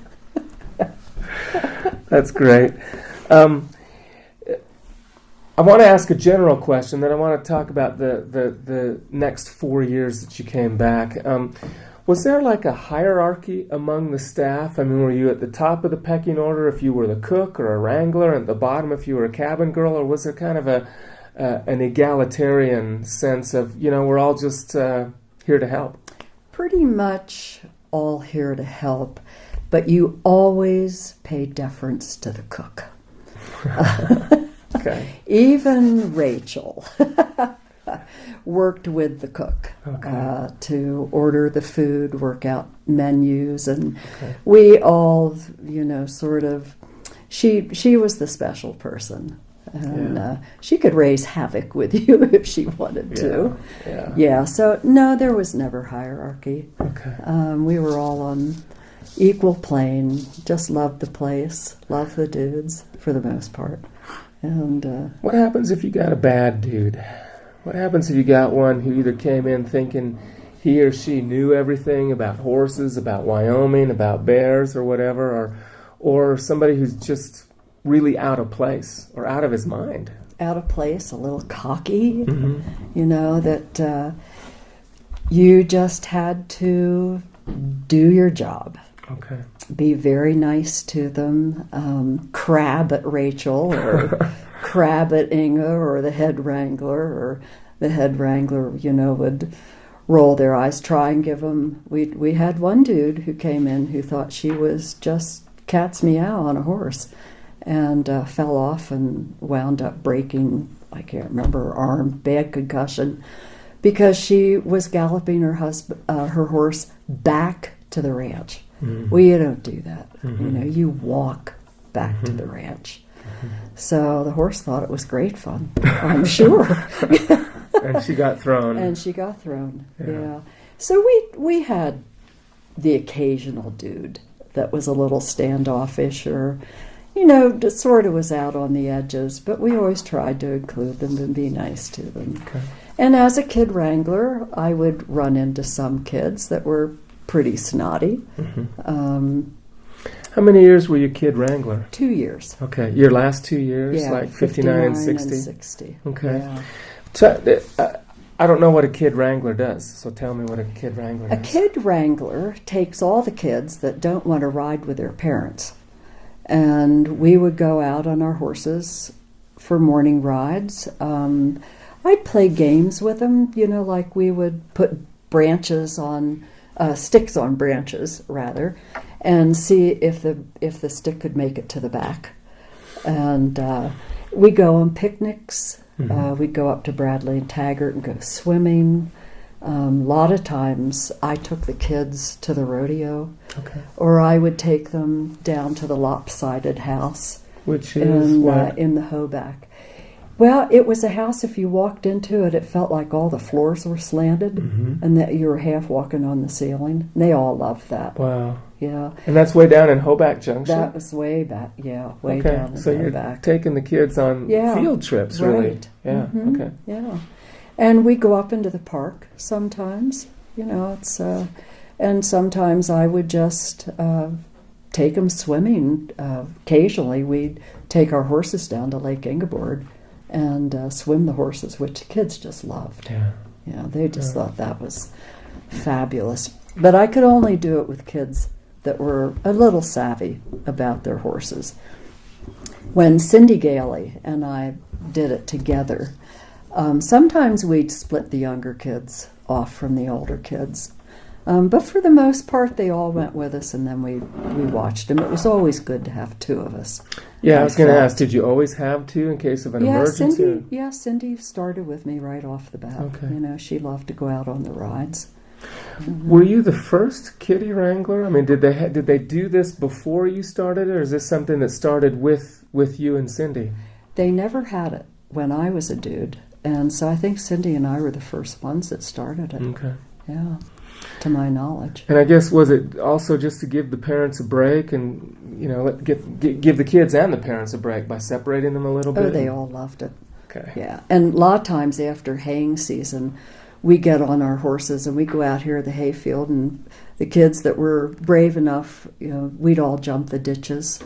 that's great. I want to ask a general question, then I want to talk about the next 4 years that you came back. Was there like a hierarchy among the staff? I mean, were you at the top of the pecking order if you were the cook or a wrangler, and at the bottom if you were a cabin girl, or was there kind of an egalitarian sense of, we're all just here to help? Pretty much all here to help, but you always pay deference to the cook. Okay. Even Rachel worked with the cook to order the food, work out menus, and we all, sort of, she was the special person. And she could raise havoc with you if she wanted to. Yeah, so no, there was never hierarchy. Okay. We were all on equal plane, just loved the place, loved the dudes for the most part. And what happens if you got a bad dude? What happens if you got one who either came in thinking he or she knew everything about horses, about Wyoming, about bears or whatever, or somebody who's just really out of place or out of his mind? Out of place, a little cocky, that you just had to do your job. Okay. Be very nice to them, crab at Rachel or crab at Inga or the head wrangler, or the head wrangler, would roll their eyes, try and give them. We had one dude who came in who thought she was just cat's meow on a horse, and fell off and wound up breaking, I can't remember, her arm, bad concussion, because she was galloping her horse back to the ranch. Mm-hmm. Well, you don't do that. Mm-hmm. You walk back to the ranch. Mm-hmm. So the horse thought it was great fun, I'm sure. And she got thrown. Yeah. So we had the occasional dude that was a little standoffish or, sort of was out on the edges, but we always tried to include them and be nice to them. Okay. And as a kid wrangler, I would run into some kids that were pretty snotty. Mm-hmm. How many years were you kid wrangler? 2 years. Okay, your last 2 years, yeah, like 59 and 60? 60. Okay. Yeah. So, I don't know what a kid wrangler does, so tell me what a kid wrangler is. A kid wrangler takes all the kids that don't want to ride with their parents, and we would go out on our horses for morning rides. I'd play games with them, like we would put sticks on branches, rather, and see if the stick could make it to the back. And we go on picnics. We'd go up to Bradley and Taggart and go swimming. A lot of times I took the kids to the rodeo, or I would take them down to the lopsided house, which is in the Hoback. Well, it was a house, if you walked into it, it felt like all the floors were slanted and that you were half walking on the ceiling. And they all loved that. Wow. Yeah. And that's way down in Hoback Junction? That was way back, way down in so you're Hoback. Taking the kids on field trips, really. Right. Yeah, okay. Yeah. And we go up into the park sometimes, and sometimes I would just take them swimming. Occasionally we'd take our horses down to Lake Ingeborg and swim the horses, which the kids just loved. Yeah, they just thought that was fabulous. But I could only do it with kids that were a little savvy about their horses. When Cindy Gailey and I did it together, sometimes we'd split the younger kids off from the older kids. But for the most part, they all went with us, and then we watched them. It was always good to have two of us. Yeah, I was going to ask, did you always have two in case of an emergency? Cindy started with me right off the bat. Okay. She loved to go out on the rides. Were you the first kiddie wrangler? I mean, did they do this before you started, or is this something that started with you and Cindy? They never had it when I was a dude, and so I think Cindy and I were the first ones that started it. Okay. Yeah, to my knowledge. And I guess, was it also just to give the parents a break and, give the kids and the parents a break by separating them a little bit? Oh, they all loved it. Okay. Yeah, and a lot of times after haying season, we get on our horses and we go out here at the hayfield, and the kids that were brave enough, we'd all jump the ditches.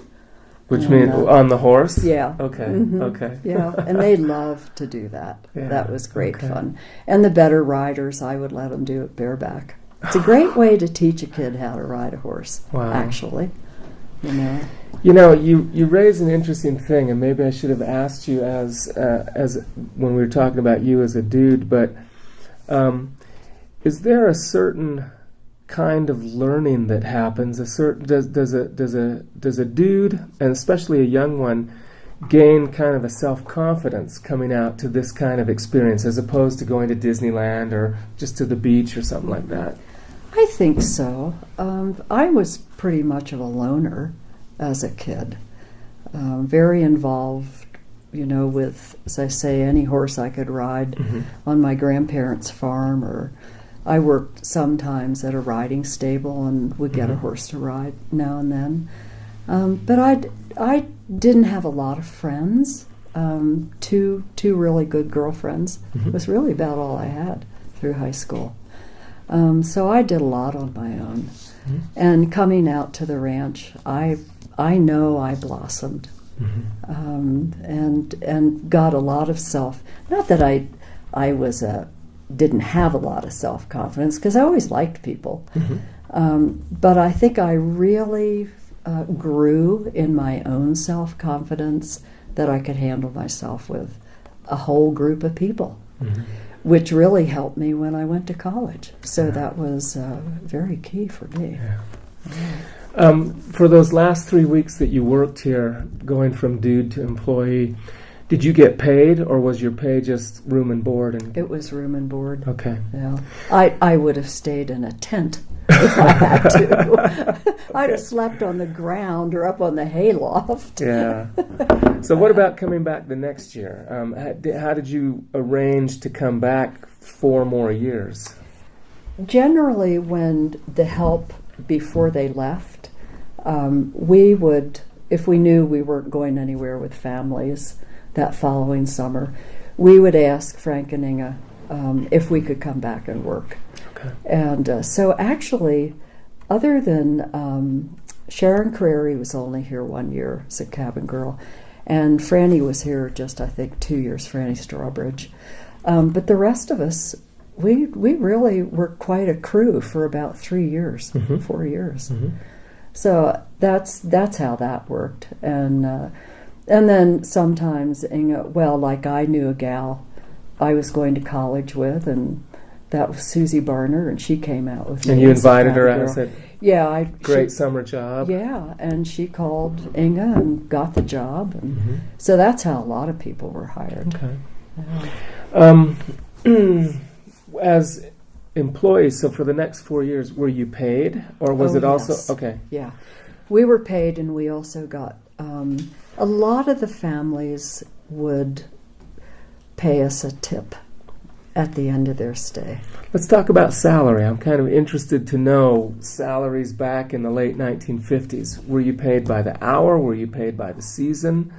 Which means on the horse? Yeah. Okay, okay. Yeah, and they loved to do that. Yeah. That was great fun. And the better riders, I would let them do it bareback. It's a great way to teach a kid how to ride a horse, actually. You raise an interesting thing, and maybe I should have asked you as when we were talking about you as a dude, but is there a certain kind of learning that happens? Does a dude, and especially a young one, gain kind of a self-confidence coming out to this kind of experience as opposed to going to Disneyland or just to the beach or something like that? I think so. I was pretty much of a loner as a kid, very involved, with, as I say, any horse I could ride on my grandparents' farm, or I worked sometimes at a riding stable and would get a horse to ride now and then. But I didn't have a lot of friends. Two really good girlfriends was really about all I had through high school. So I did a lot on my own. And coming out to the ranch, I know I blossomed. And got a lot of not that I was didn't have a lot of self-confidence, because I always liked people. But I think I really grew in my own self-confidence that I could handle myself with a whole group of people, which really helped me when I went to college. So that was very key for me. For those last 3 weeks that you worked here, going from dude to employee, did you get paid, or was your pay just room and board? It was room and board. Okay. Yeah, I would have stayed in a tent if I had to. I'd have slept on the ground or up on the hayloft. Yeah. So what about coming back the next year? How did you arrange to come back 4 more years? Generally, when the help before they left, we would, if we knew we weren't going anywhere with families that following summer, we would ask Frank and Inga if we could come back and work. Okay. And so actually, other than Sharon Carreri was only here 1 year as a cabin girl, and Franny was here just, I think, 2 years, Franny Strawbridge. But the rest of us, we really were quite a crew for about 3 years, 4 years. So that's how that worked. And then sometimes, like I knew a gal I was going to college with, and that was Susie Barner, and she came out with me. And you invited her out and said, yeah, great summer job. Yeah, and she called Inge and got the job. And so that's how a lot of people were hired. Okay. As employees, so for the next 4 years, were you paid, or was it also... Yes. Okay. Yeah. We were paid, and we also got... a lot of the families would pay us a tip at the end of their stay. Let's talk about salary. I'm kind of interested to know salaries back in the late 1950s. Were you paid by the hour? Were you paid by the season?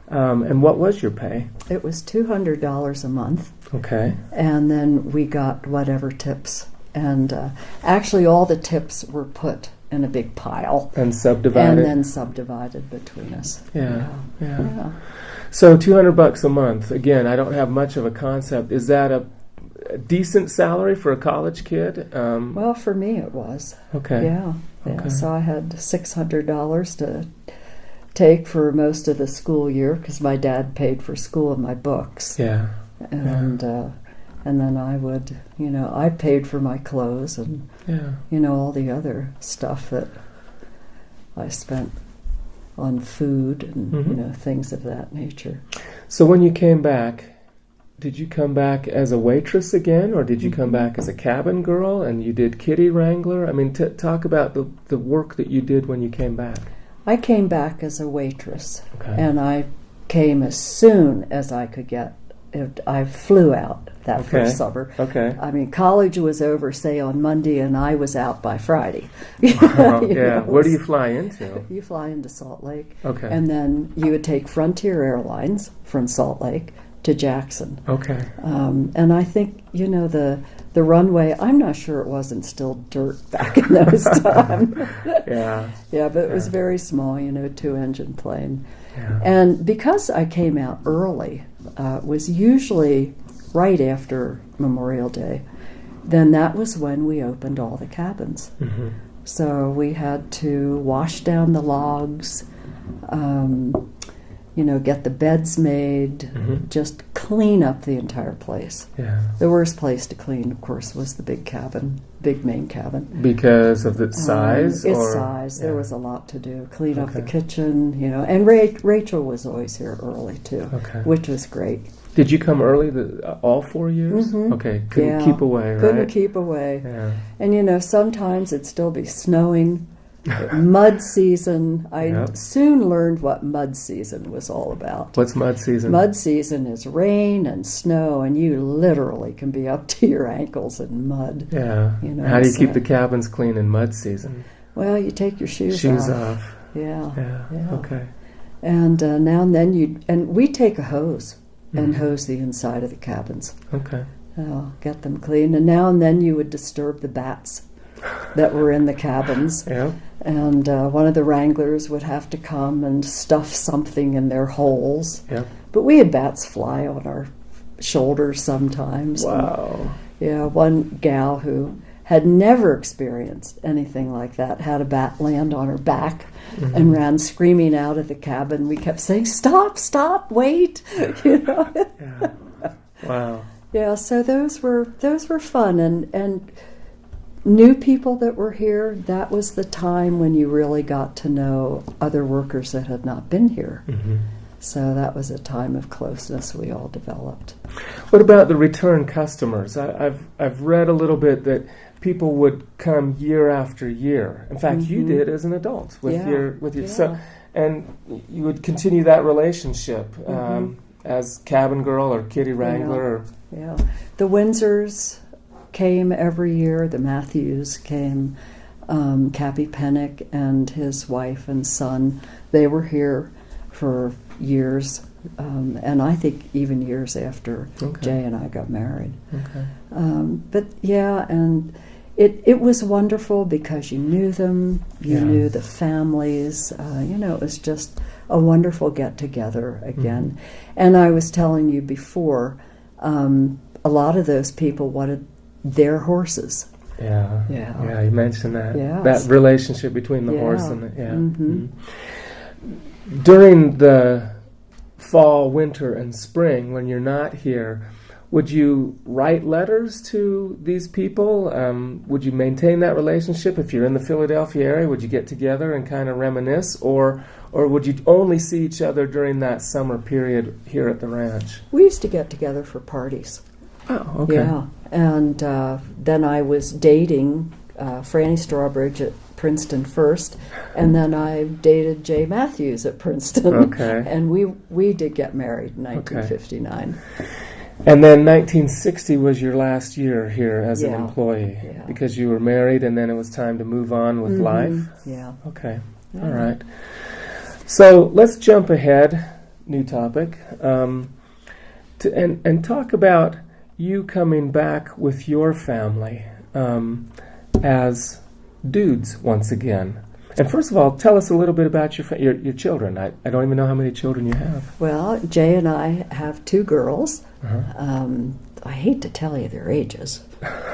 And what was your pay? It was $200 a month. Okay. And then we got whatever tips. And actually all the tips were put in a big pile. And subdivided? And then subdivided between us. Yeah. So $200 a month. Again, I don't have much of a concept. Is that a decent salary for a college kid? Well, for me it was. Okay. Yeah. Okay. So I had $600 to take for most of the school year because my dad paid for school and my books. Yeah. And then I would, I paid for my clothes and, all the other stuff that I spent on food and, things of that nature. So when you came back, did you come back as a waitress again, or did you come back as a cabin girl and you did kitty wrangler? I mean, talk about the work that you did when you came back. I came back as a waitress, okay. And I came as soon as I could get it. I flew out that first summer. Okay. I mean, college was over, say, on Monday, and I was out by Friday. Where do you fly into? You fly into Salt Lake. Okay. And then you would take Frontier Airlines from Salt Lake to Jackson. Okay. And I think, the runway, I'm not sure it wasn't still dirt back in those times. Yeah. Yeah, but it was very small, 2-engine plane. Yeah. And because I came out early, was usually right after Memorial Day, then that was when we opened all the cabins. Mm-hmm. So we had to wash down the logs, get the beds made, just clean up the entire place. Yeah. The worst place to clean, of course, was the big main cabin. Because of its size? Its size. There was a lot to do. Clean up the kitchen, And Rachel was always here early, too, which was great. Did you come early all 4 years? Mm-hmm. Okay. Couldn't keep away, right? Couldn't keep away. Yeah. And, sometimes it'd still be snowing. Mud season. I soon learned what mud season was all about. What's mud season? Mud season is rain and snow, and you literally can be up to your ankles in mud. Yeah. How do you keep the cabins clean in mud season? Well, you take your shoes off. Yeah. Okay. And now and then we take a hose and hose the inside of the cabins. Okay. Get them clean. And now and then you would disturb the bats that were in the cabins. Yeah. And one of the wranglers would have to come and stuff something in their holes. Yeah. But we had bats fly on our shoulders sometimes. Wow. And, one gal who had never experienced anything like that had a bat land on her back and ran screaming out of the cabin. We kept saying, "Stop, wait!" Yeah. Wow. Yeah. So those were fun and. New people that were here, that was the time when you really got to know other workers that had not been here. Mm-hmm. So that was a time of closeness we all developed. What about the return customers? I've read a little bit that people would come year after year. In fact, you did as an adult with your so, and you would continue that relationship as cabin girl or kitty wrangler. Yeah, the Windsors came every year. The Matthews came, Cappy Pennick and his wife and son. They were here for years, and I think even years after Jay and I got married. Okay. But and it was wonderful because you knew them, you knew the families. It was just a wonderful get together again. And I was telling you before. a lot of those people wanted their horses. Yeah, you mentioned that. Yes. That relationship between the horse and the... Mm-hmm. During the fall, winter, and spring, when you're not here, would you write letters to these people? Would you maintain that relationship? If you're in the Philadephia area, would you get together and kind of reminisce? Or would you only see each other during that summer period here at the ranch? We used to get together for parties. Oh, okay. Yeah, and then I was dating Franny Strawbridge at Princeton first, and then I dated Jay Matthews at Princeton. Okay. And we did get married in 1959. And then 1960 was your last year here as an Yeah. employee, Yeah. because you were married and then it was time to move on with life. Yeah. Okay, Yeah. all right. So let's jump ahead, new topic, and talk about you coming back with your family as dudes once again. And first of all, tell us a little bit about your children. I don't even know how many children you have. Well, Jay and I have 2 girls. Uh-huh. I hate to tell you their ages.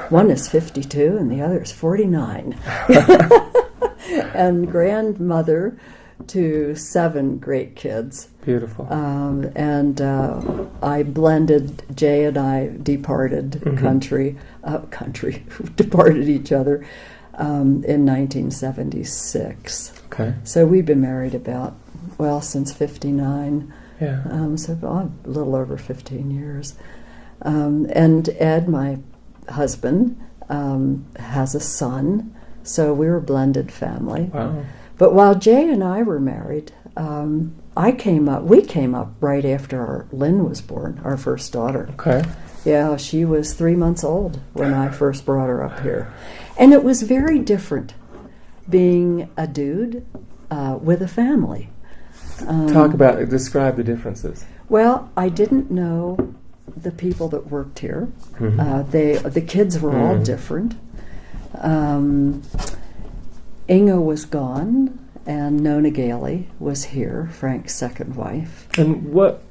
One is 52 and the other is 49. And grandmother to 7 great kids. Beautiful. And I blended, Jay and I departed departed each other in 1976. Okay. So we've been married since 59. Yeah. So a little over 15 years. And Ed, my husband, has a son, so we're a blended family. Wow. But while Jay and I were married, we came up right after Lynn was born, our first daughter. Okay. Yeah, she was 3 months old when I first brought her up here. And it was very different being a dude with a family. Describe the differences. Well, I didn't know the people that worked here. The kids were all different. Inga was gone, and Nona Gailey was here, Frank's second wife. And what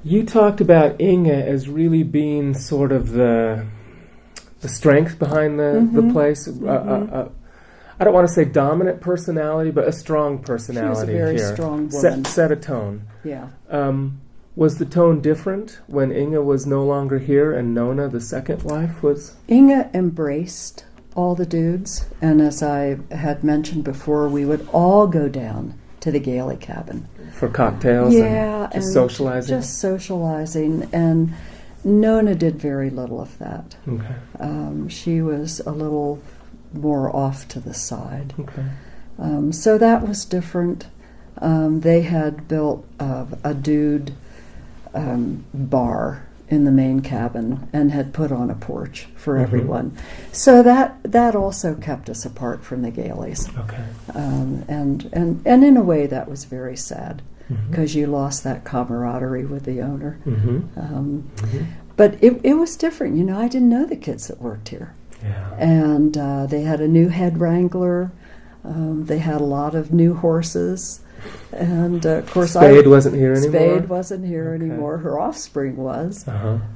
you talked about Inga as really being sort of the strength behind the place. I don't want to say dominant personality, but a strong personality. She was a very here. strong woman. Set a tone. Yeah. Was the tone different when Inga was no longer here and Nona, the second wife, was? Inga embraced all the dudes, and as I had mentioned before, we would all go down to the Gailey cabin. For cocktails and just socializing? Just socializing, and Nona did very little of that. Okay. She was a little more off to the side. Okay. So that was different. They had built a dude bar in the main cabin and had put on a porch for everyone. So that also kept us apart from the Gaileys. Okay. And in a way that was very sad because you lost that camaraderie with the owner. But it was different. You know, I didn't know the kids that worked here. Yeah. And they had a new head wrangler. They had a lot of new horses. And of course, Spade wasn't here anymore. Spade wasn't here anymore. Her offspring was.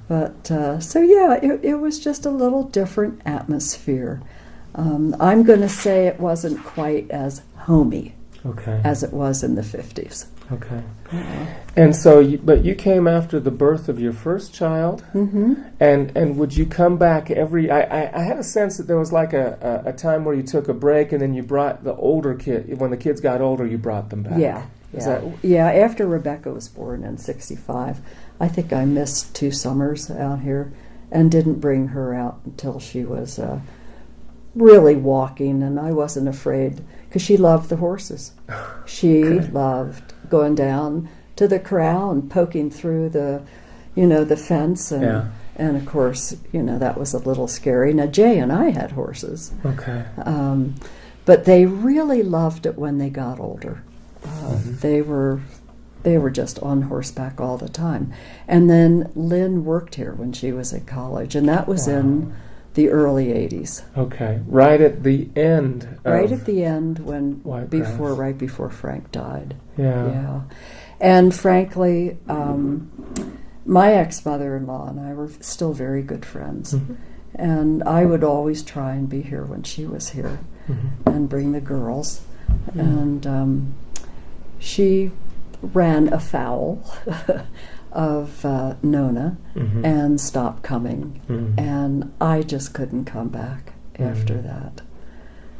But so yeah, it was just a little different atmosphere. I'm going to say it wasn't quite as homey as it was in the 50s. Okay. And so, but you came after the birth of your first child, and would you come back every? I had a sense that there was like a time where you took a break, and then you brought the older kid. When the kids got older, you brought them back. Yeah. After Rebecca was born in '65, I think I missed 2 summers out here, and didn't bring her out until she was really walking, and I wasn't afraid because she loved the horses. She loved going down to the corral and poking through the fence, and of course, that was a little scary. Now Jay and I had horses, but they really loved it when they got older. They were just on horseback all the time. And then Lynn worked here when she was at college, and that was in the early 80s. Okay, right at the end. Right at the end right before Frank died. Yeah. And frankly, my ex-mother-in-law and I were still very good friends. Mm-hmm. And I would always try and be here when she was here and bring the girls. And she ran afoul of Nona and stopped coming. And I just couldn't come back after that.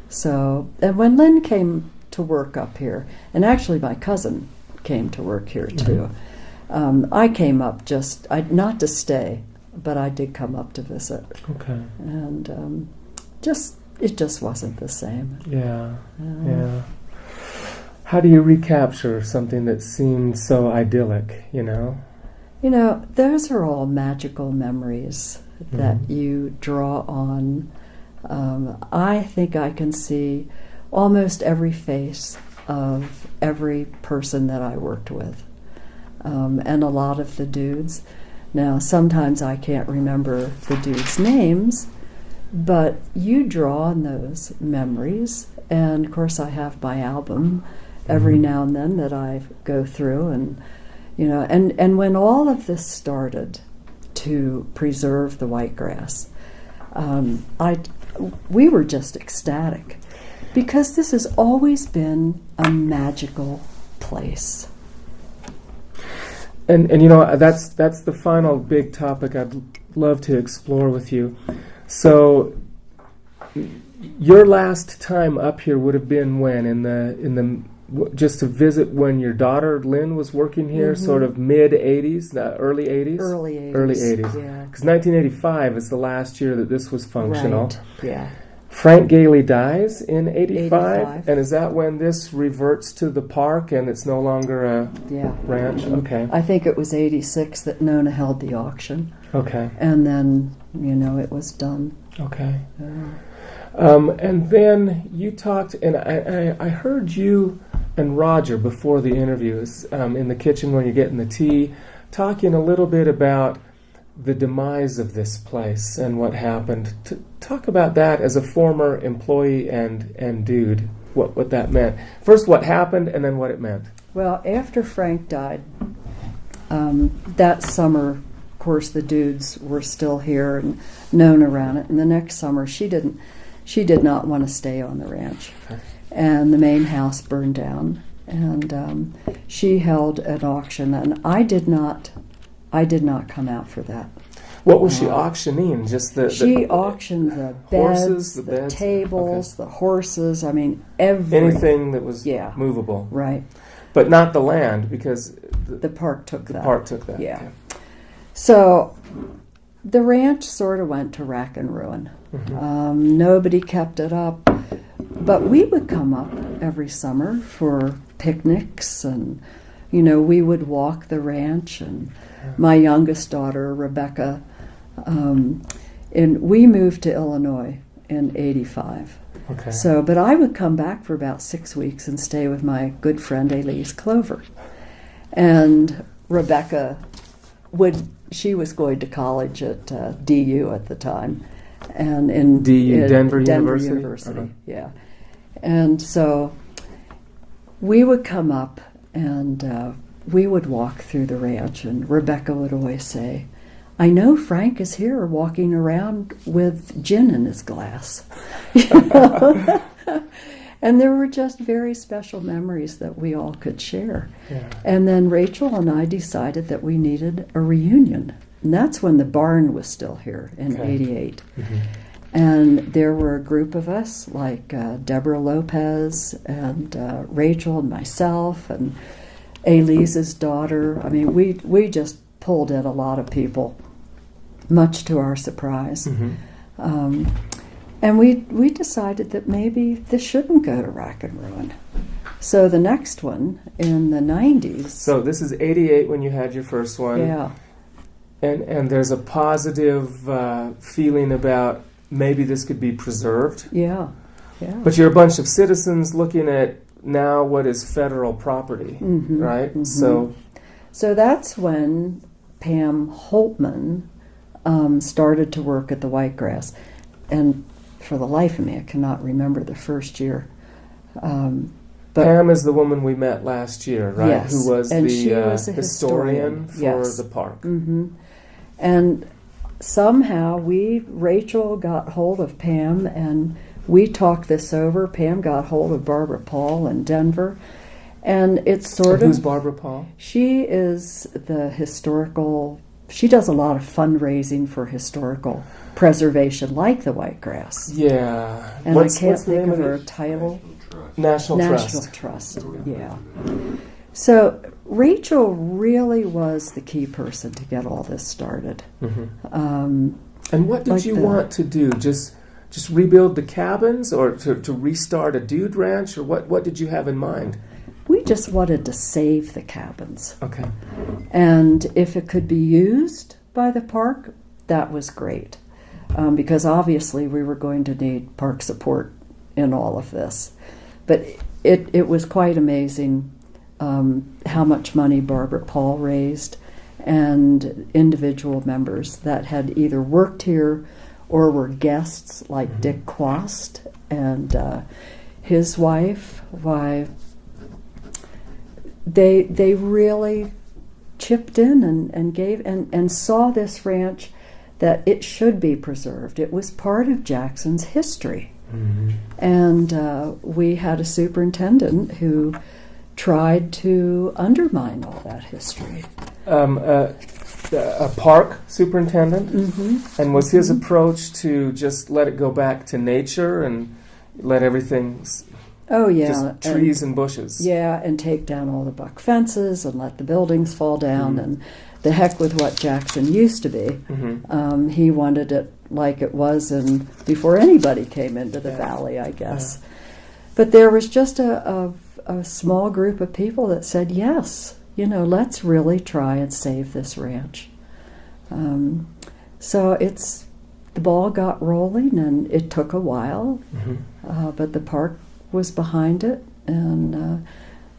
So, and when Lynn came to work up here, and actually my cousin came to work here too, I came up not to stay, but I did come up to visit. Okay. And it just wasn't the same. Yeah. Yeah. How do you recapture something that seemed so idyllic, you know? You know, those are all magical memories that you draw on. I think I can see almost every face of every person that I worked with, and a lot of the dudes. Now, sometimes I can't remember the dudes' names, but you draw on those memories. And, of course, I have my album every now and then that I go through. And, you know, and when all of this started to preserve the whitegrass, we were just ecstatic because this has always been a magical place. And you know, that's the final big topic I'd love to explore with you. So your last time up here would have been when in the just to visit when your daughter Lynn was working here, sort of mid 80s, early 80s? Early 80s. Early 80s. Yeah. Because 1985 is the last year that this was functional. Right. Yeah. Frank Gailey dies in 85, 85. and is that when this reverts to the park and it's no longer a ranch? Okay. I think it was 86 that Nona held the auction. Okay. And then, you know, it was done. Okay. And then you talked, and I heard you and Roger before the interviews in the kitchen when you're getting the tea, talking a little bit about the demise of this place and what happened. Talk about that as a former employee and dude, what that meant. First, what happened, and then what it meant. Well, after Frank died, that summer, of course, the dudes were still here and known around it. And the next summer, she did not want to stay on the ranch. Okay. And the main house burned down. And she held an auction, and I did not come out for that. What was she auctioning? Just she auctioned the beds, horses, the beds? tables, Okay. the horses. I mean, anything that was movable. Right. But not the land, because the park took that. The park took that. Yeah. Okay. So the ranch sort of went to rack and ruin. Nobody kept it up, but we would come up every summer for picnics, and you know, we would walk the ranch. And my youngest daughter, Rebecca, and we moved to Illinois in 85. Okay. So, but I would come back for about 6 weeks and stay with my good friend Elise Clover. And Rebecca she was going to college at DU at the time, and in Denver University. Uh-huh. Yeah. And so we would come up and we would walk through the ranch, and Rebecca would always say, "I know Frank is here walking around with gin in his glass." You know? And there were just very special memories that we all could share. Yeah. And then Rachel and I decided that we needed a reunion. And that's when the barn was still here in 88. And there were a group of us, like Deborah Lopez and Rachel and myself and Elise's daughter. I mean, we just pulled in a lot of people, much to our surprise. And we decided that maybe this shouldn't go to rack and ruin. So the next one in the 90s. So this is 88 when you had your first one. Yeah. And there's a positive feeling about maybe this could be preserved. Yeah. Yeah. But you're a bunch of citizens looking at now what is federal property, right? So that's when Pam Holtman started to work at the Whitegrass. And for the life of me, I cannot remember the first year. Pam is the woman we met last year, right? Yes, Who was and the she was a historian for yes. the park. Mm-hmm. And somehow Rachel got hold of Pam, and we talked this over. Pam got hold of Barbara Paul in Denver, and it's sort of... Who's Barbara Paul? She is the historical... She does a lot of fundraising for historical preservation, like the Whitegrass. Yeah. And I can't think of her title. National Trust, yeah. So Rachel really was the key person to get all this started. Mm-hmm. And what did you want to do? Just rebuild the cabins, or to restart a dude ranch, or what did you have in mind? We just wanted to save the cabins. Okay. And if it could be used by the park, that was great. Because obviously we were going to need park support in all of this. But it was quite amazing how much money Barbara Paul raised, and individual members that had either worked here or were guests, like mm-hmm. Dick Quast and his wife. Why, they really chipped in and gave and saw this ranch that it should be preserved. It was part of Jackson's history. Mm-hmm. And we had a superintendent who tried to undermine all that history. A park superintendent? Mm-hmm. And was his approach to just let it go back to nature and let everything... Oh, yeah. Just trees and bushes. Yeah, and take down all the buck fences and let the buildings fall down, mm-hmm. and the heck with what Jackson used to be. Mm-hmm. He wanted it like it was before anybody came into the valley, I guess. Yeah. But there was just a small group of people that said, yes, let's really try and save this ranch. So the ball got rolling, and it took a while, mm-hmm. But the park was behind it, and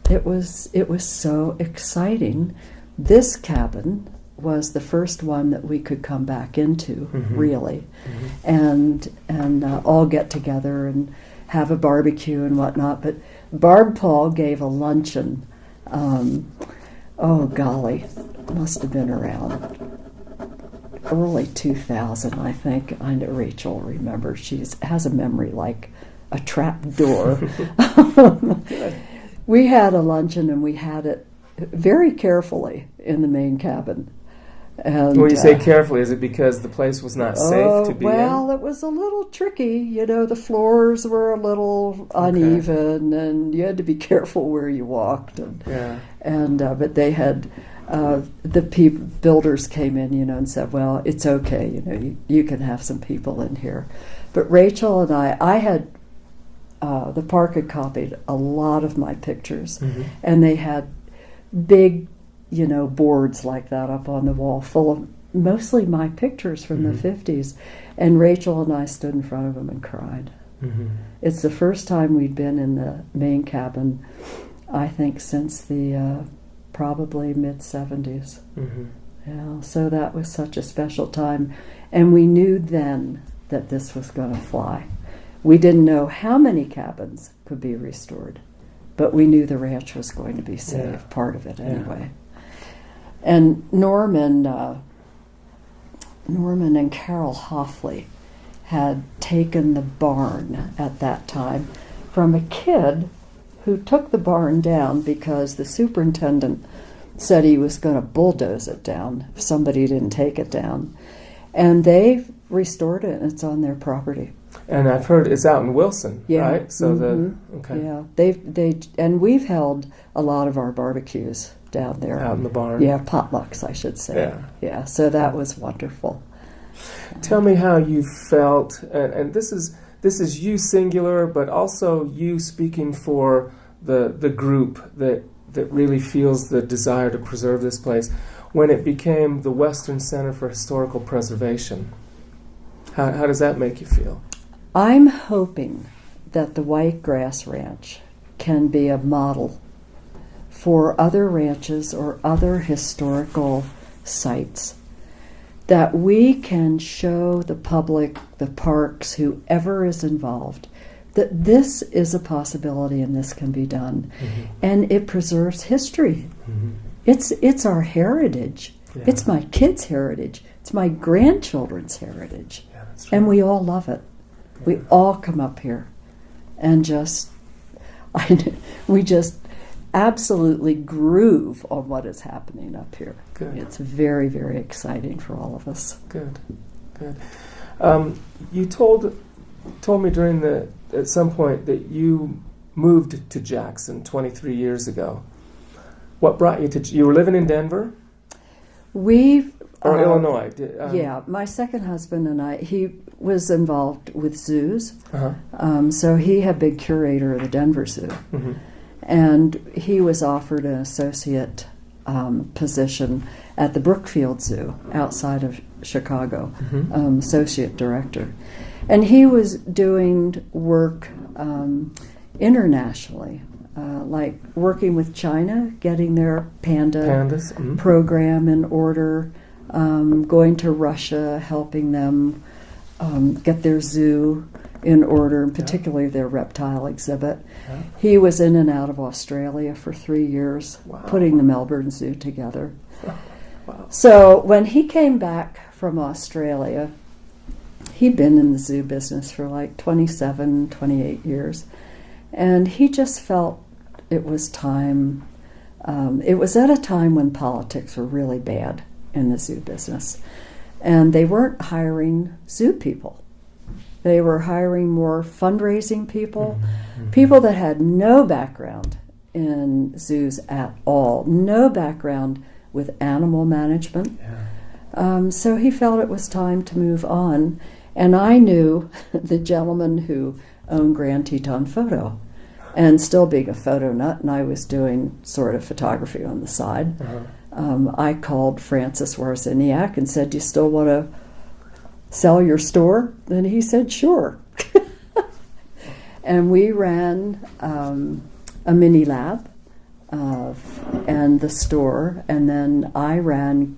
it was so exciting. This cabin was the first one that we could come back into, mm-hmm. really, mm-hmm. and all get together and have a barbecue and whatnot. But Barb Paul gave a luncheon. Oh golly, must have been around early 2000, I think. I know Rachel remembers. She has a memory like a trap door. We had a luncheon, and we had it very carefully in the main cabin. And, when you say carefully, is it because the place was not safe to be in? Well, it was a little tricky. The floors were a little uneven, and you had to be careful where you walked. But they had the builders came in, and said, "Well, it's okay. You can have some people in here." But Rachel and I had. The park had copied a lot of my pictures, mm-hmm. and they had big, boards like that up on the wall full of mostly my pictures from mm-hmm. the 50s. And Rachel and I stood in front of them and cried. Mm-hmm. It's the first time we'd been in the main cabin, I think, since the probably mid-70s. Mm-hmm. Yeah, so that was such a special time. And we knew then that this was going to fly. We didn't know how many cabins could be restored, but we knew the ranch was going to be saved, part of it anyway. Yeah. And Norman and Carol Hoffley had taken the barn at that time from a kid who took the barn down because the superintendent said he was going to bulldoze it down if somebody didn't take it down. And they restored it, and it's on their property. And I've heard it's out in Wilson, right? So and we've held a lot of our barbecues down there. Out in the barn. Yeah, potlucks, I should say. Yeah. So that was wonderful. Tell me how you felt, and this is you singular, but also you speaking for the group that really feels the desire to preserve this place when it became the Western Center for Historical Preservation. How does that make you feel? I'm hoping that the Whitegrass Ranch can be a model for other ranches or other historical sites, that we can show the public, the parks, whoever is involved, that this is a possibility and this can be done. Mm-hmm. And it preserves history. Mm-hmm. It's our heritage. Yeah. It's my kids' heritage. It's my grandchildren's heritage. Yeah, that's right. And we all love it. Yeah. We all come up here and we just absolutely groove on what is happening up here. Good. It's very, very exciting for all of us. Good. You told me at some point that you moved to Jackson 23 years ago. What brought you to? You were living in Denver or Illinois? Yeah, my second husband and he was involved with zoos, Uh-huh. so he had been curator of the Denver Zoo, Mm-hmm. and he was offered an associate position at the Brookfield Zoo outside of Chicago, Mm-hmm. associate director, and he was doing work internationally. Like working with China, getting their pandas Mm-hmm. program in order, going to Russia, helping them get their zoo in order, and particularly their reptile exhibit. Yeah. He was in and out of Australia for 3 years, Wow. putting the Melbourne Zoo together. Wow. So when he came back from Australia, he'd been in the zoo business for like 27, 28 years. And he just felt it was time. It was at a time when politics were really bad in the zoo business. And they weren't hiring zoo people. They were hiring more fundraising people, Mm-hmm. people that had no background in zoos at all, no background with animal management. Yeah. So he felt it was time to move on. And I knew the gentleman who owned Grand Teton Photo. And still being a photo nut, and I was doing sort of photography on the side, Uh-huh. I called Francis Warziniak and said, "Do you still want to sell your store?" And he said, "Sure." And we ran a mini lab and the store, and then I ran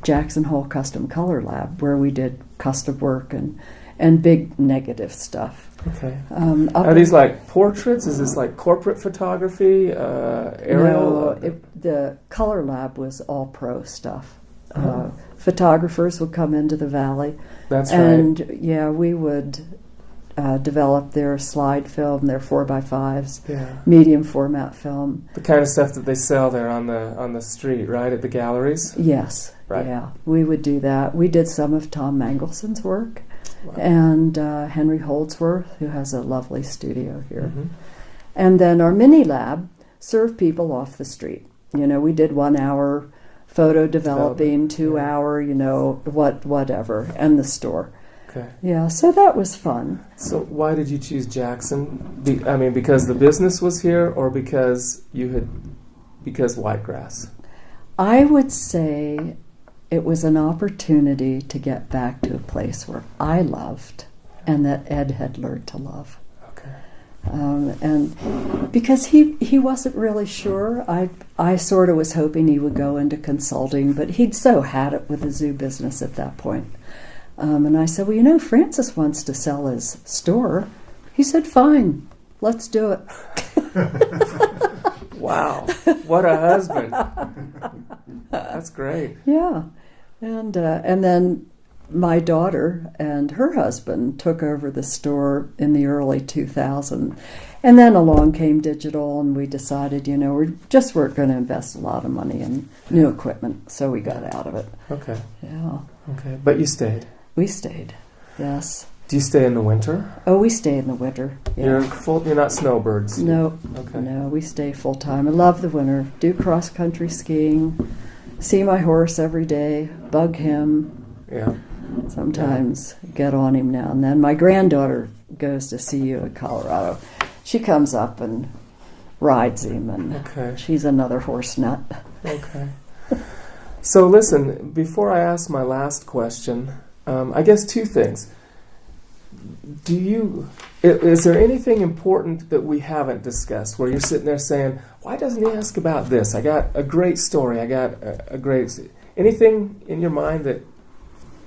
Jackson Hole Custom Color Lab, where we did custom work and big negative stuff. Okay. Are these like portraits? Is this like corporate photography, aerial? No, the color lab was all pro stuff. Oh. Photographers would come into the valley. That's and, right. yeah, we would develop their slide film, their 4x5s, Yeah. medium format film. The kind of stuff that they sell there on the street, right, at the galleries? Yes, Right. yeah, we would do that. We did some of Tom Mangelson's work. Wow. And Henry Holdsworth, who has a lovely studio here. Mm-hmm. And then our mini lab served people off the street. You know, we did 1 hour photo developing, 2 yeah. hour, whatever, and the store. Okay. Yeah, so that was fun. So why did you choose Jackson? Because the business was here, or because Whitegrass? I would say it was an opportunity to get back to a place where I loved and that Ed had learned to love. Okay. And because he wasn't really sure, I sort of was hoping he would go into consulting, but he'd so had it with the zoo business at that point. And I said, well, Francis wants to sell his store. He said, fine, let's do it. Wow, what a husband. That's great. Yeah. And then my daughter and her husband took over the store in the early 2000s. And then along came digital, and we decided, we weren't going to invest a lot of money in new equipment, so we got out of it. Okay. Yeah. Okay, but you stayed. We stayed, yes. Do you stay in the winter? Oh, we stay in the winter. Yeah. You're not snowbirds? No. Okay. No, we stay full time. I love the winter. Do cross-country skiing, see my horse every day, bug him. Yeah. Sometimes get on him now and then. My granddaughter goes to see you in Colorado. She comes up and rides him, and Okay. she's another horse nut. Okay. So listen, before I ask my last question, I guess two things. Is there anything important that we haven't discussed where you're sitting there saying, why doesn't he ask about this? I got a great story. I got a great... Anything in your mind that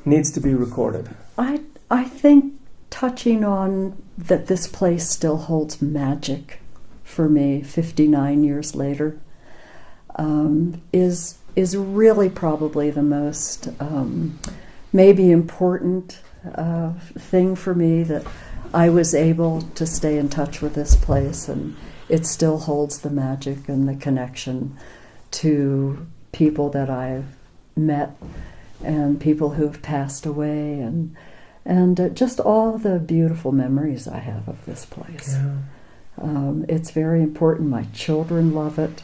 needs to be recorded? I think touching on that this place still holds magic for me 59 years later is really probably the most maybe important thing for me, that I was able to stay in touch with this place, and it still holds the magic and the connection to people that I've met and people who've passed away, and just all the beautiful memories I have of this place. Yeah. It's very important. My children love it.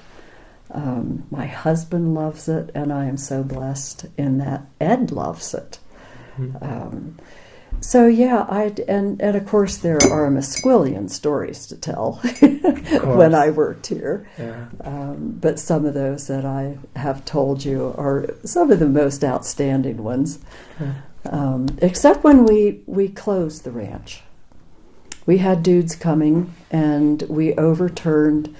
My husband loves it, and I am so blessed in that Ed loves it. Mm-hmm. So yeah, and of course there are a mesquillion stories to tell when I worked here. Yeah. But some of those that I have told you are some of the most outstanding ones. Yeah. Except when we closed the ranch. We had dudes coming, and we overturned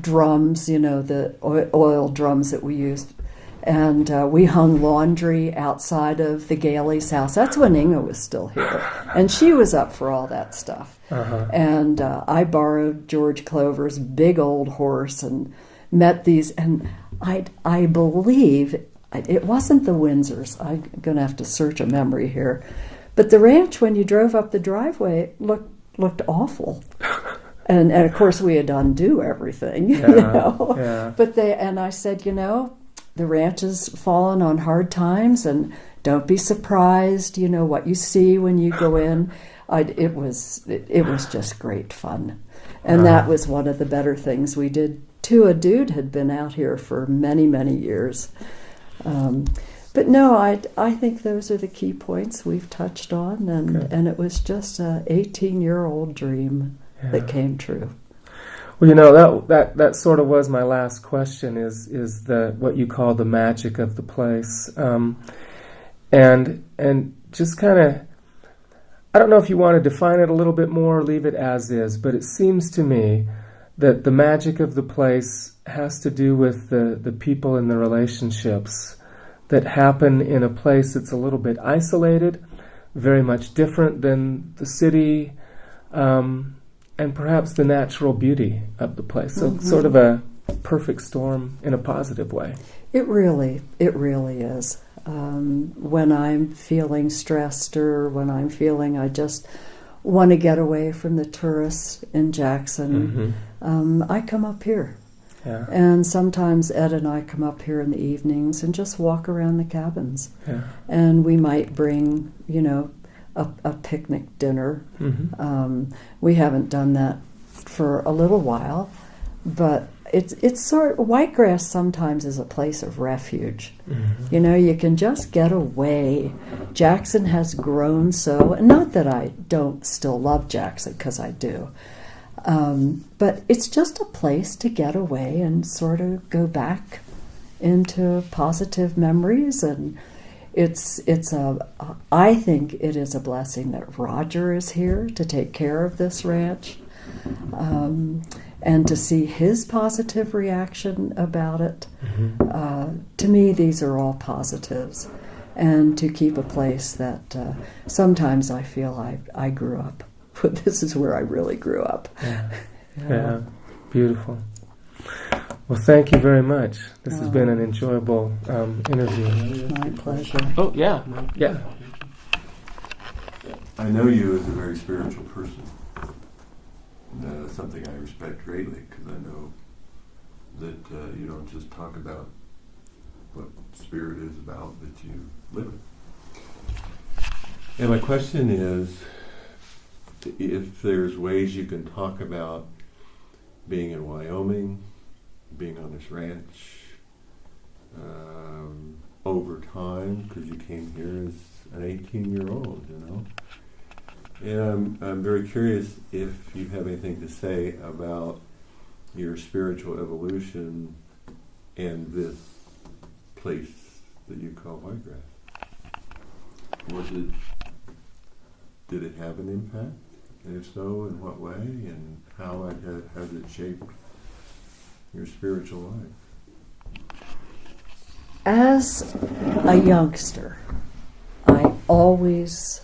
drums, the oil drums that we used. And we hung laundry outside of the Galey's house. That's when Inga was still here. And she was up for all that stuff. Uh-huh. And I borrowed George Clover's big old horse and met these. And I believe it wasn't the Windsors. I'm going to have to search a memory here. But the ranch, when you drove up the driveway, looked awful. And of course, we had undone everything, Yeah. Yeah. But I said, the ranch has fallen on hard times, and don't be surprised, what you see when you go in. It was just great fun. And that was one of the better things we did, too. A dude had been out here for many, many years. But no, I think those are the key points we've touched on, and it was just an 18-year-old dream that came true. Well, that sort of was my last question. Is the what you call the magic of the place, and just kind of, I don't know if you want to define it a little bit more or leave it as is, but it seems to me that the magic of the place has to do with the people and the relationships that happen in a place that's a little bit isolated, very much different than the city. And perhaps the natural beauty of the place. So sort of a perfect storm in a positive way. It really is. When I'm feeling stressed, or when I'm feeling I just want to get away from the tourists in Jackson, I come up here. Yeah. And sometimes Ed and I come up here in the evenings and just walk around the cabins. Yeah. And we might bring, a picnic dinner. We haven't done that for a little while, but it's sort of, Whitegrass sometimes is a place of refuge. You can just get away. Jackson has grown so, and not that I don't still love Jackson, because I do, but it's just a place to get away and sort of go back into positive memories. And I think it is a blessing that Roger is here to take care of this ranch, and to see his positive reaction about it. To me, these are all positives, and to keep a place that sometimes I feel I grew up. This is where I really grew up. Yeah. Beautiful. Well, thank you very much. This has been an enjoyable interview. My pleasure. Oh, yeah. I know you as a very spiritual person. And that's something I respect greatly, because I know that you don't just talk about what spirit is about, but you live it. And my question is, if there's ways you can talk about being in Wyoming, being on this ranch, over time, because you came here as an 18-year-old, And I'm very curious if you have anything to say about your spiritual evolution and this place that you call Whitegrass. Did it have an impact? And if so, in what way? And how has it shaped your spiritual life? As a youngster, I always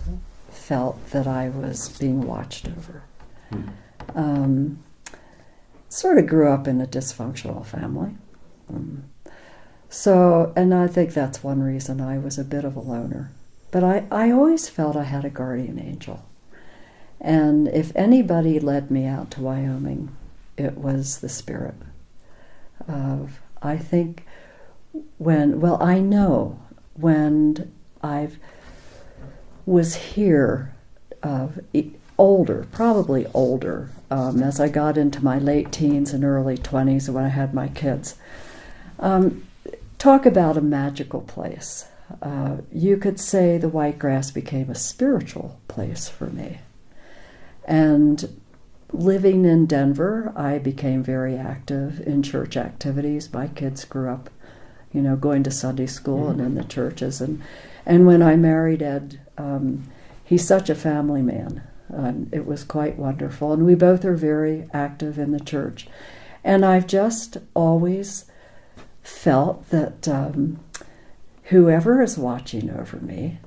felt that I was being watched over. Sort of grew up in a dysfunctional family. And I think that's one reason I was a bit of a loner. But I always felt I had a guardian angel. And if anybody led me out to Wyoming, it was the Spirit. I think I know when I was here, probably older, as I got into my late teens and early 20s when I had my kids. Talk about a magical place. You could say the Whitegrass became a spiritual place for me. And living in Denver, I became very active in church activities. My kids grew up, going to Sunday school and in the churches. And when I married Ed, he's such a family man. It was quite wonderful. And we both are very active in the church. And I've just always felt that whoever is watching over me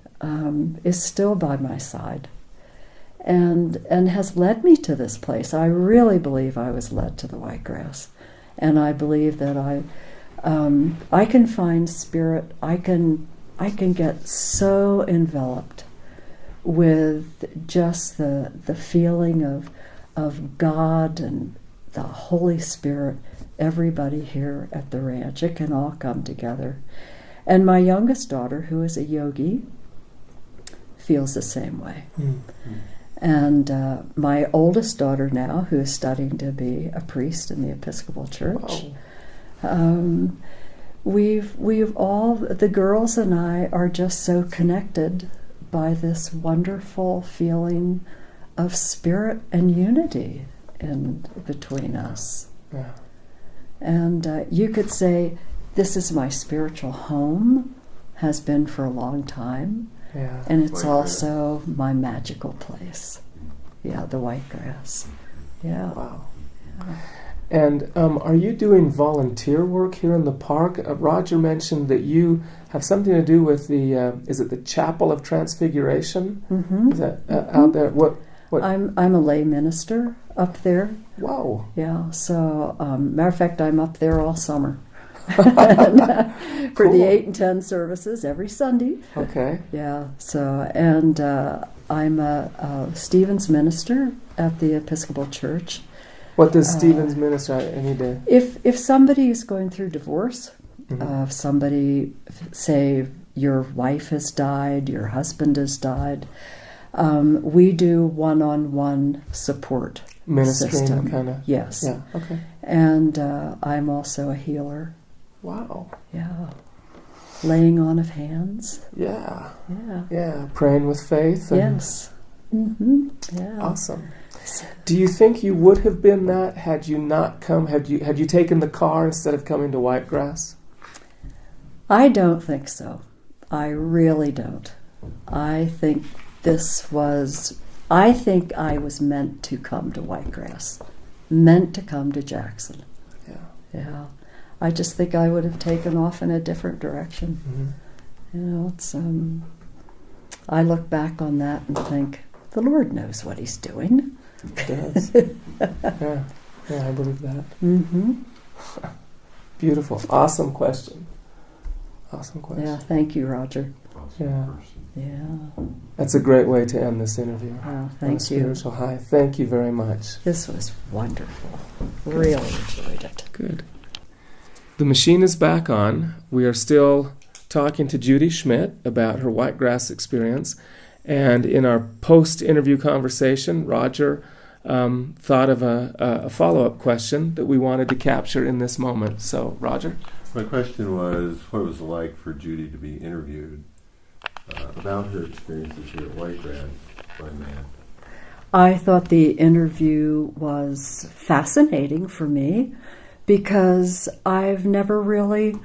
is still by my side. And has led me to this place. I really believe I was led to the Whitegrass, and I believe that I can find spirit. I can get so enveloped with just the feeling of God and the Holy Spirit. Everybody here at the ranch, it can all come together. And my youngest daughter, who is a yogi, feels the same way. And my oldest daughter now, who is studying to be a priest in the Episcopal Church, we've all, the girls and I are just so connected by this wonderful feeling of spirit and unity between us. Yeah. And you could say, this is my spiritual home, has been for a long time. Yeah. And it's Whitegrass. also my magical place. Yeah, the Whitegrass. Yeah. Wow. And are you doing volunteer work here in the park? Roger mentioned that you have something to do with is it the Chapel of Transfiguration? Mm-hmm. Is that out there? What? I'm a lay minister up there. Wow. Yeah. So, matter of fact, I'm up there all summer. For Cool. the 8 and 10 services every Sunday. Okay. Yeah. So, and I'm a Stevens minister at the Episcopal Church. What does Stevens minister? I need to. If somebody is going through divorce, Mhm. if somebody, say, your wife has died, your husband has died, we do one-on-one support Ministering system. kind of. Yes. Yeah. Okay. And I'm also a healer. Wow. Yeah. Laying on of hands. Yeah. Yeah. Yeah. Praying with faith. And Yes. Mm-hmm. Yeah. Awesome. Do you think you would have been that had you not come? Had you taken the car instead of coming to Whitegrass? I don't think so. I really don't. I think I was meant to come to Whitegrass, meant to come to Jackson. Yeah. Yeah. I just think I would have taken off in a different direction. Mm-hmm. It's I look back on that and think, the Lord knows what He's doing. It does. Yeah. Yeah, I believe that. Mm-hmm. Beautiful. Awesome question. Awesome question. Yeah, thank you, Roger. Awesome Yeah. person. Yeah. That's a great way to end this interview. Wow, On a thank you. spiritual high. Thank you very much. This was wonderful. Really enjoyed it. Good. The machine is back on. We are still talking to Judy Schmitt about her Whitegrass experience. And in our post-interview conversation, Roger thought of a follow-up question that we wanted to capture in this moment. So, Roger? My question was, what was it like for Judy to be interviewed about her experiences here at Whitegrass by man? I thought the interview was fascinating for me because I've never really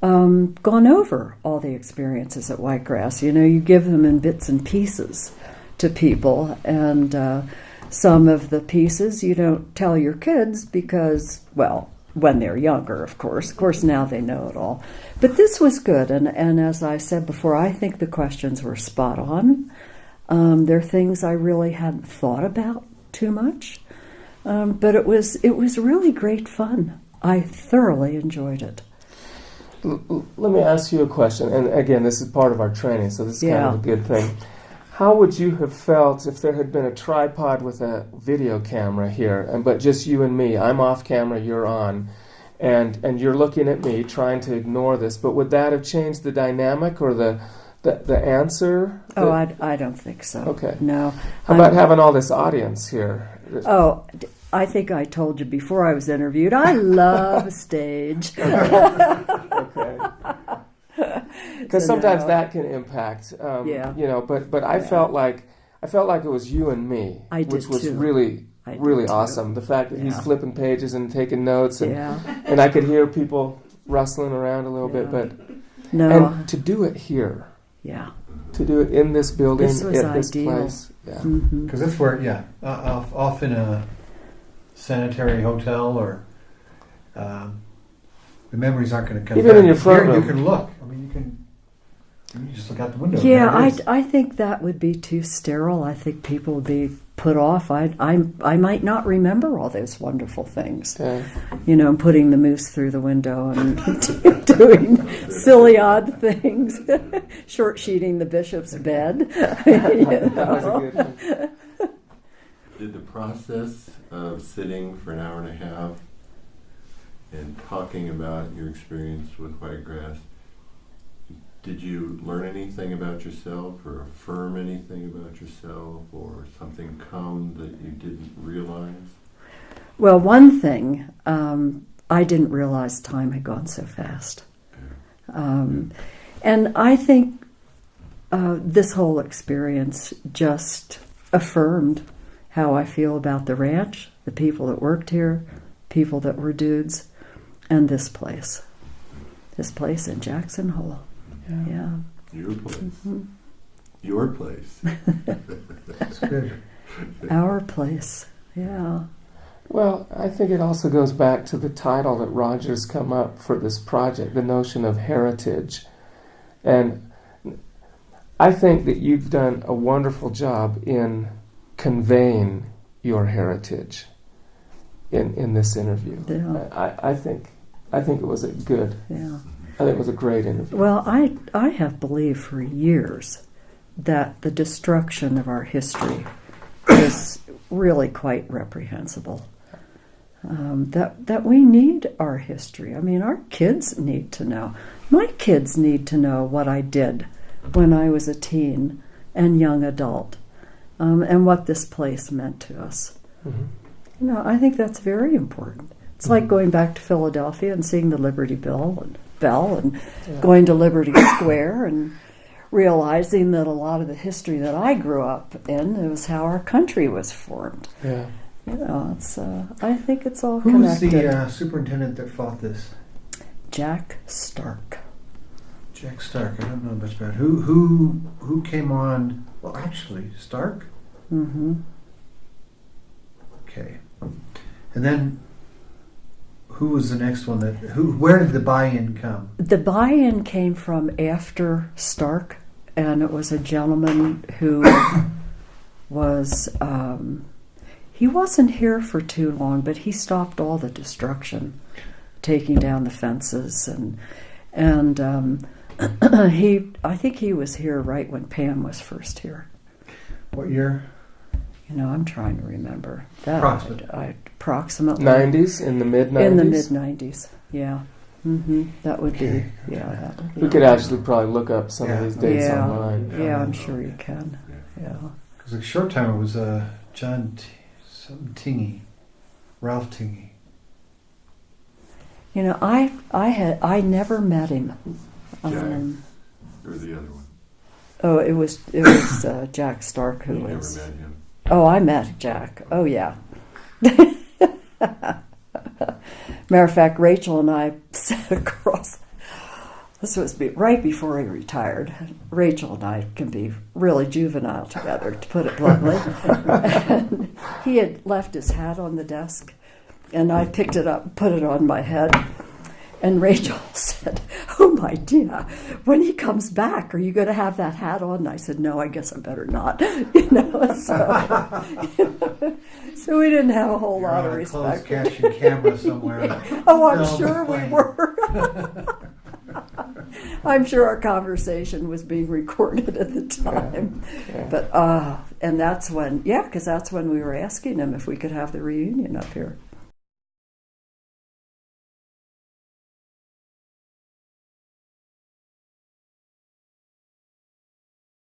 gone over all the experiences at Whitegrass. You know, you give them in bits and pieces to people, and some of the pieces you don't tell your kids because, well, when they're younger, of course. Of course, now they know it all. But this was good, and as I said before, I think the questions were spot on. There are things I really hadn't thought about too much, but it was really great fun. I thoroughly enjoyed it. Let me ask you a question, and again, this is part of our training, so this is kind of a good thing. How would you have felt if there had been a tripod with a video camera here, but just you and me? I'm off camera, you're on, and you're looking at me trying to ignore this, but would that have changed the dynamic or the answer? Oh, I don't think so. Okay. No. How about having all this audience here? Oh, I think I told you before I was interviewed, I love a stage. Okay. Because sometimes that can impact, But I felt like it was you and me, which was really awesome. The fact that he's flipping pages and taking notes, and I could hear people rustling around a little bit, but and to do it here, to do it in this building, this was at this ideal. place, because that's where off in a sanitary hotel or. The memories aren't going to come even back. in your front room. You can look. I mean, you just look out the window. Yeah, I think that would be too sterile. I think people would be put off. I might not remember all those wonderful things. Yeah. Putting the moose through the window and doing silly odd things, short sheeting the bishop's bed. That was a good one. Did the process of sitting for an hour and a half and talking about your experience with Whitegrass, did you learn anything about yourself or affirm anything about yourself or something come that you didn't realize? Well, one thing, I didn't realize time had gone so fast. And I think this whole experience just affirmed how I feel about the ranch, the people that worked here, people that were dudes, and this place in Jackson Hole. Yeah. Your place. Mm-hmm. Your place. That's good. Our place. Yeah. Well, I think it also goes back to the title that Roger's come up for this project, the notion of heritage. And I think that you've done a wonderful job in conveying your heritage in this interview. Yeah. I think it was a good. Yeah. I think it was a great interview. Well, I have believed for years that the destruction of our history is really quite reprehensible. That we need our history. I mean, our kids need to know. My kids need to know what I did when I was a teen and young adult, and what this place meant to us. Mm-hmm. I think that's very important. It's like going back to Philadephia and seeing the Liberty Bell and going to Liberty Square and realizing that a lot of the history that I grew up in, it was how our country was formed. Yeah. It's. I think it's all Who was connected. the superintendent that fought this? Jack Stark. Jack Stark. I don't know much about who came on. Well, actually, Stark. Mm-hmm. Okay, and then who was the next one? Where did the buy-in come? The buy-in came from after Stark, and it was a gentleman who was. He wasn't here for too long, but he stopped all the destruction, taking down the fences, and I think he was here right when Pam was first here. What year? I'm trying to remember that. Approximately. 90s, in the mid-90s? In the mid-90s, yeah. Mm-hmm. That would be, that would be. We could actually probably look up some of these dates online. Yeah, I'm sure you can. Yeah. Because a short timer was John Tingey, Ralph Tingey. I never met him. Jack, or the other one? Oh, it was Jack Stark who You was. never met him. Oh, I met Jack. Oh, yeah. Matter of fact, Rachel and I sat across. This was right before he retired. Rachel and I can be really juvenile together, to put it bluntly. And he had left his hat on the desk, and I picked it up and put it on my head. And Rachel said, "Oh, my dear, when he comes back, are you going to have that hat on?" And I said, "No, I guess I better not." So we didn't have a whole lot of respect. You're on a closed caption camera somewhere. Oh, I'm sure we were. I'm sure our conversation was being recorded at the time. Yeah. But, and that's when, because that's when we were asking him if we could have the reunion up here.